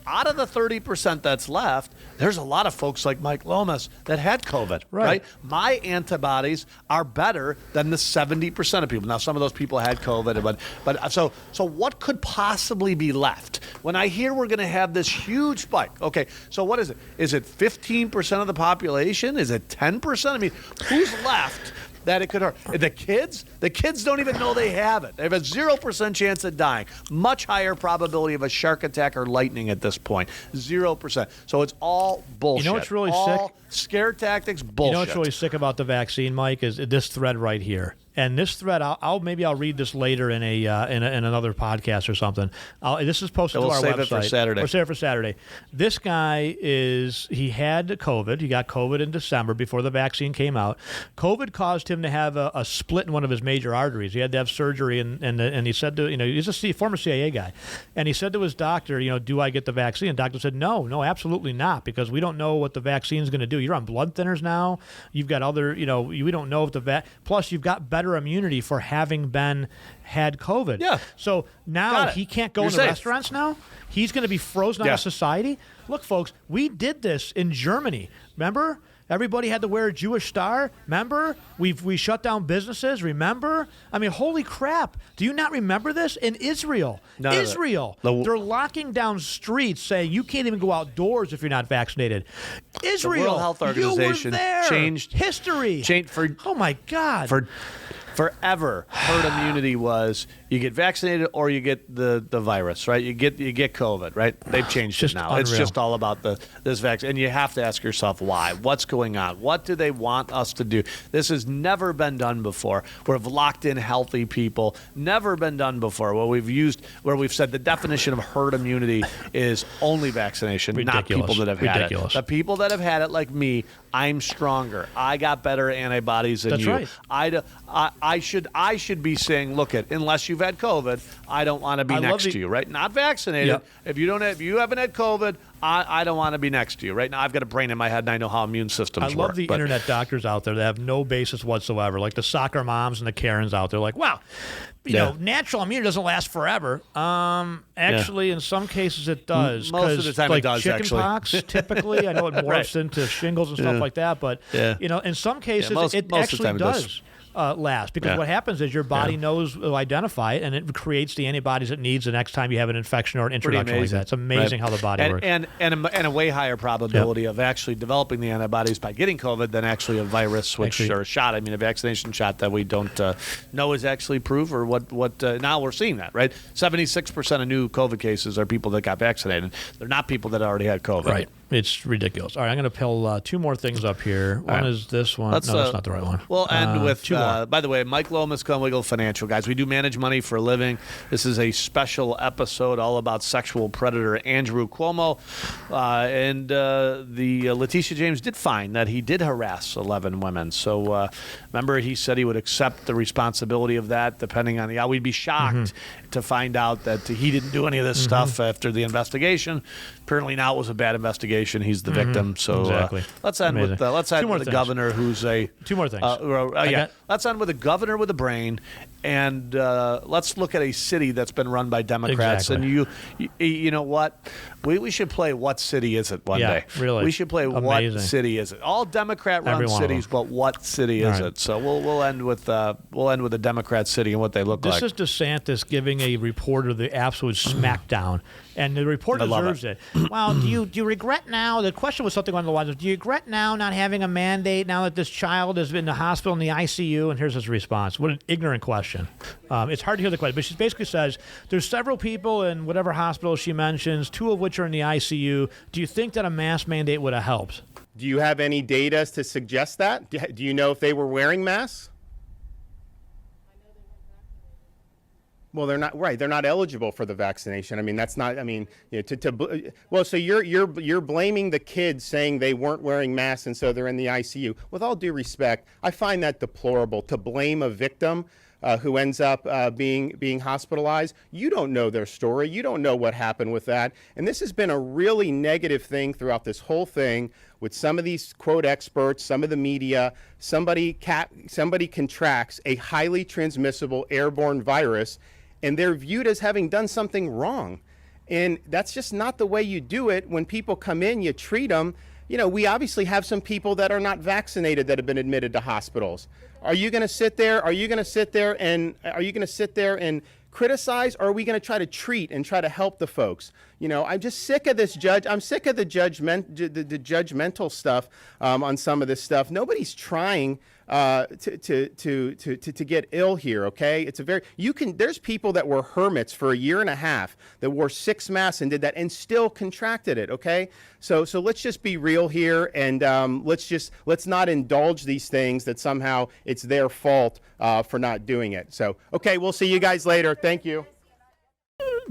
Out of the 30% that's left, there's a lot of folks like Mike Lomas that had COVID, right? My antibodies are better than the 70% of people. Now, some of those people had COVID, but so what could possibly be left? When I hear we're going to have this huge spike, okay, so what is it? Is it 15% of the population? Is it 10%? I mean, who's left that it could hurt? The kids don't even know they have it. They have a 0% chance of dying. Much higher probability of a shark attack or lightning at this point. 0%. So it's all bullshit. You know what's really all sick? Scare tactics, bullshit. You know what's really sick about the vaccine, Mike, is this thread right here. And this thread, maybe I'll read this later in in another podcast or something. This is posted to our save website. it for Saturday. We'll save it for Saturday. This guy he had COVID. He got COVID in December before the vaccine came out. COVID caused him to have a split in one of his major arteries. He had to have surgery, and he said to, he's a former CIA guy, and he said to his doctor, do I get the vaccine? And the doctor said, no, absolutely not, because we don't know what the vaccine is going to do. You're on blood thinners now. You've got other, we don't know if plus you've got better immunity for having had COVID. Yeah. So now he can't go in the restaurants now. He's going to be frozen out of society. Look, folks, we did this in Germany. Remember? Everybody had to wear a Jewish star. Remember? We shut down businesses. Remember? I mean, holy crap. Do you not remember this? In Israel. They're locking down streets saying you can't even go outdoors if you're not vaccinated. Israel. The World Health Organization you were there. changed history. Oh, my God. Forever, herd immunity was you get vaccinated or you get the virus, right? You get COVID, right? They've changed it now. Unreal. It's just all about this vaccine, and you have to ask yourself why. What's going on? What do they want us to do? This has never been done before. We've locked in healthy people. Never been done before. Where we've said the definition of herd immunity is only vaccination, not people that have had it. The people that have had it, like me, I'm stronger. I got better antibodies than you. That's right. I should be saying, look, unless you've had COVID, I don't want to be next to you, right? Not vaccinated. Yep. If you haven't had COVID, I don't want to be next to you. Right now, I've got a brain in my head, and I know how immune systems work. I love the internet doctors out there that have no basis whatsoever, like the soccer moms and the Karens out there. Like, wow, natural immunity doesn't last forever. Actually, in some cases it does. Most of the time, it does. Chicken pox, typically, I know it morphs into shingles and stuff like that. But in some cases, it actually does. Last, because what happens is your body will identify it, and it creates the antibodies it needs the next time you have an infection or an introduction like that. It's amazing how the body works. And a way higher probability of actually developing the antibodies by getting COVID than actually a virus or a shot. I mean, a vaccination shot that we don't know is actually proof or what. Now we're seeing that, right? 76% of new COVID cases are people that got vaccinated. They're not people that already had COVID. Right. It's ridiculous. All right, I'm going to pull two more things up here. One is this one. No, that's not the right one. We'll end with, by the way, Mike Lomas, Wiggle Financial, guys. We do manage money for a living. This is a special episode all about sexual predator Andrew Cuomo. And the Letitia James did find that he did harass 11 women. So remember, he said he would accept the responsibility of that depending on the... We'd be shocked to find out that he didn't do any of this stuff after the investigation. Apparently now it was a bad investigation. He's the victim. So let's end with the governor who's a... Two more things. Let's end with a governor with a brain, and let's look at a city that's been run by Democrats. Exactly. And you know what? We should play What City Is It one day. Really. We should play What City Is It. All Democrat-run cities, but what city is it? So we'll end with a Democrat city and what they look like. This is DeSantis giving a reporter the absolute smackdown. And the reporter deserves it. Well, do you regret now? The question was something along the lines of, do you regret now not having a mandate now that this child has been in the hospital in the ICU? And here's his response. What an ignorant question. It's hard to hear the question, but she basically says, there's several people in whatever hospital she mentions, 2 of which are in the ICU. Do you think that a mask mandate would have helped? Do you have any data to suggest that? Do you know if they were wearing masks? Well, they're not right. They're not eligible for the vaccination. I mean, that's not. I mean, well, so you're blaming the kids, saying they weren't wearing masks and so they're in the ICU. With all due respect, I find that deplorable to blame a victim who ends up being hospitalized. You don't know their story. You don't know what happened with that. And this has been a really negative thing throughout this whole thing with some of these quote experts, some of the media. Somebody contracts a highly transmissible airborne virus, and they're viewed as having done something wrong. And that's just not the way you do it. When people come in, you treat them. You know, we obviously have some people that are not vaccinated that have been admitted to hospitals. Are you going to sit there? Are you going to sit there and criticize, or are we going to try to treat and try to help the folks? You know, I'm just sick of this judge. I'm sick of the judgmental stuff on some of this stuff. Nobody's trying to get ill here. Okay, there's people that were hermits for a year and a half that wore 6 masks and did that and still contracted it. Okay, so let's just be real here, and let's not indulge these things that somehow it's their fault for not doing it. So okay, we'll see you guys later. Thank you.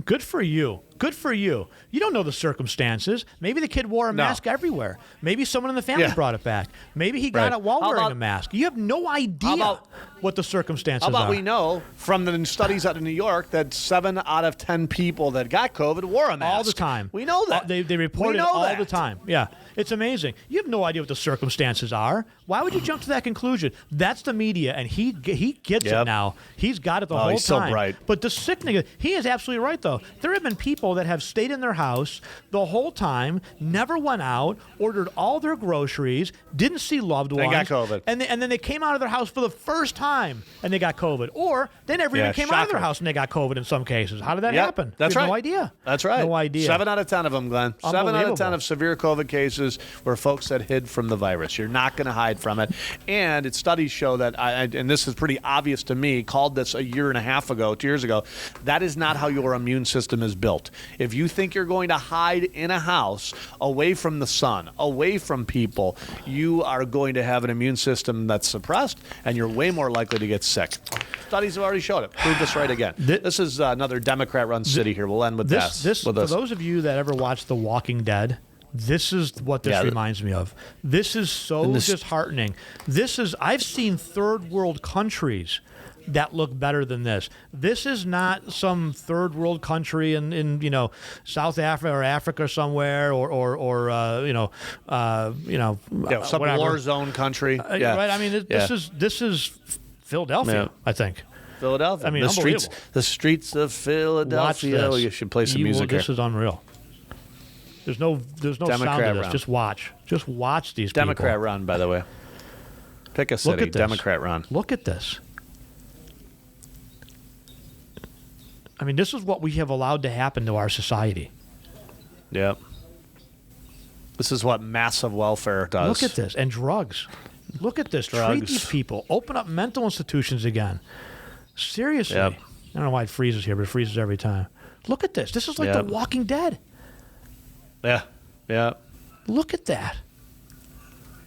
Good for you. Good for you. You don't know the circumstances. Maybe the kid wore a mask everywhere. Maybe someone in the family brought it back. Maybe he got it while wearing a mask. You have no idea what the circumstances are. How about we know from the studies out of New York that 7 out of 10 people that got COVID wore a mask. All the time. We know that. They report it all the time. Yeah. It's amazing. You have no idea what the circumstances are. Why would you jump to that conclusion? That's the media, and he gets it now. He's got it the whole time. He's so bright. But the sickening, he is absolutely right, though. There have been people that have stayed in their house the whole time, never went out, ordered all their groceries, didn't see loved ones. They got COVID. And then they came out of their house for the first time, and they got COVID. Or they never even came out of their house, and they got COVID in some cases. How did that happen? That's right. No idea. That's right. No idea. 7 out of 10 of them, Glenn. 7 out of 10 of severe COVID cases were folks that hid from the virus. You're not going to hide from it. And studies show that, and this is pretty obvious to me, called this a year and a half ago, 2 years ago, that is not how your immune system is built. If you think you're going to hide in a house away from the sun, away from people, you are going to have an immune system that's suppressed, and you're way more likely to get sick. Studies have already showed it. Prove this right again. This is another Democrat-run city here. We'll end with this. For those of you that ever watched The Walking Dead, this is what this reminds me of. This is so disheartening. I've seen third world countries that look better than this. This is not some third world country in South Africa or Africa somewhere or some war zone country. Right. I mean, this is Philadelphia. I think. Philadelphia. I mean, the streets of Philadelphia. Watch this. You should play some music here. This is unreal. There's no sound to this. Just watch. Just watch these Democrat people. run, by the way. Pick a city. Look at this. Democrat run. Look at this. I mean, this is what we have allowed to happen to our society. Yep. This is what massive welfare does. Look at this. And drugs. Look at this. Drugs. Treat these people. Open up mental institutions again. Seriously. Yep. I don't know why it freezes here, but it freezes every time. Look at this. This is like The Walking Dead. Yeah. Yeah. Look at that.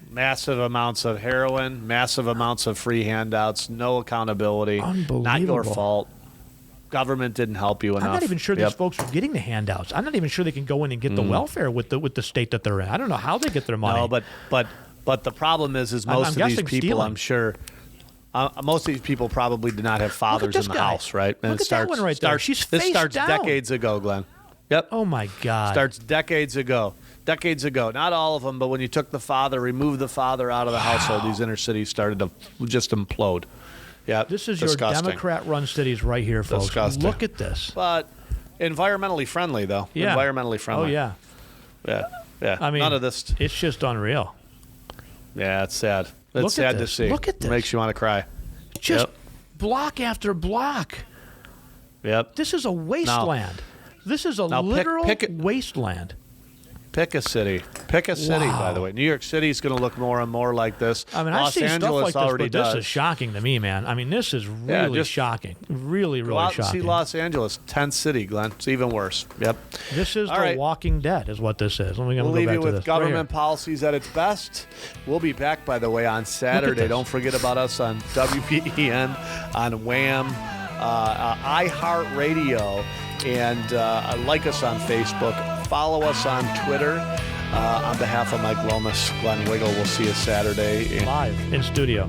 Massive amounts of heroin, massive amounts of free handouts, no accountability. Unbelievable. Not your fault. Government didn't help you enough. I'm not even sure these folks are getting the handouts. I'm not even sure they can go in and get the welfare with the state that they're in. I don't know how they get their money. No, but the problem is most of these people, stealing. I'm sure, most of these people probably did not have fathers in the house, right? And Look at that one right there. She's face This starts down. decades ago, Glenn. Yep. Oh, my God. Starts decades ago. Decades ago. Not all of them, but when you took the father, removed the father out of the household, these inner cities started to just implode. Yeah, this is disgusting. Your Democrat-run cities right here, folks. Disgusting. Look at this. But environmentally friendly, though. Yeah. Environmentally friendly. Oh, yeah. Yeah, yeah. I mean, none of this. It's just unreal. Yeah, it's sad. It's Look sad at to this. see. Look at this. It makes you want to cry. Just block after block. Yep. This is a wasteland. This is a literal wasteland. Pick a city. Pick a city, by the way. New York City is going to look more and more like this. I mean, Los I've seen Angeles stuff like already this, but does. this is shocking to me, man. I mean, this is really just shocking. Really, really Go out shocking. and see Los Angeles, 10th city, Glenn. It's even worse. Yep. This is All The right. Walking Dead is what this is. We'll leave back you to with this. government Right here. policies at its best. We'll be back, by the way, on Saturday. this. Don't forget about us on WPEN, on Wham, iHeartRadio, and like us on Facebook. Follow us on Twitter. On behalf of Mike Lomas, Glenn Wiggle, we'll see you Saturday. Live in studio.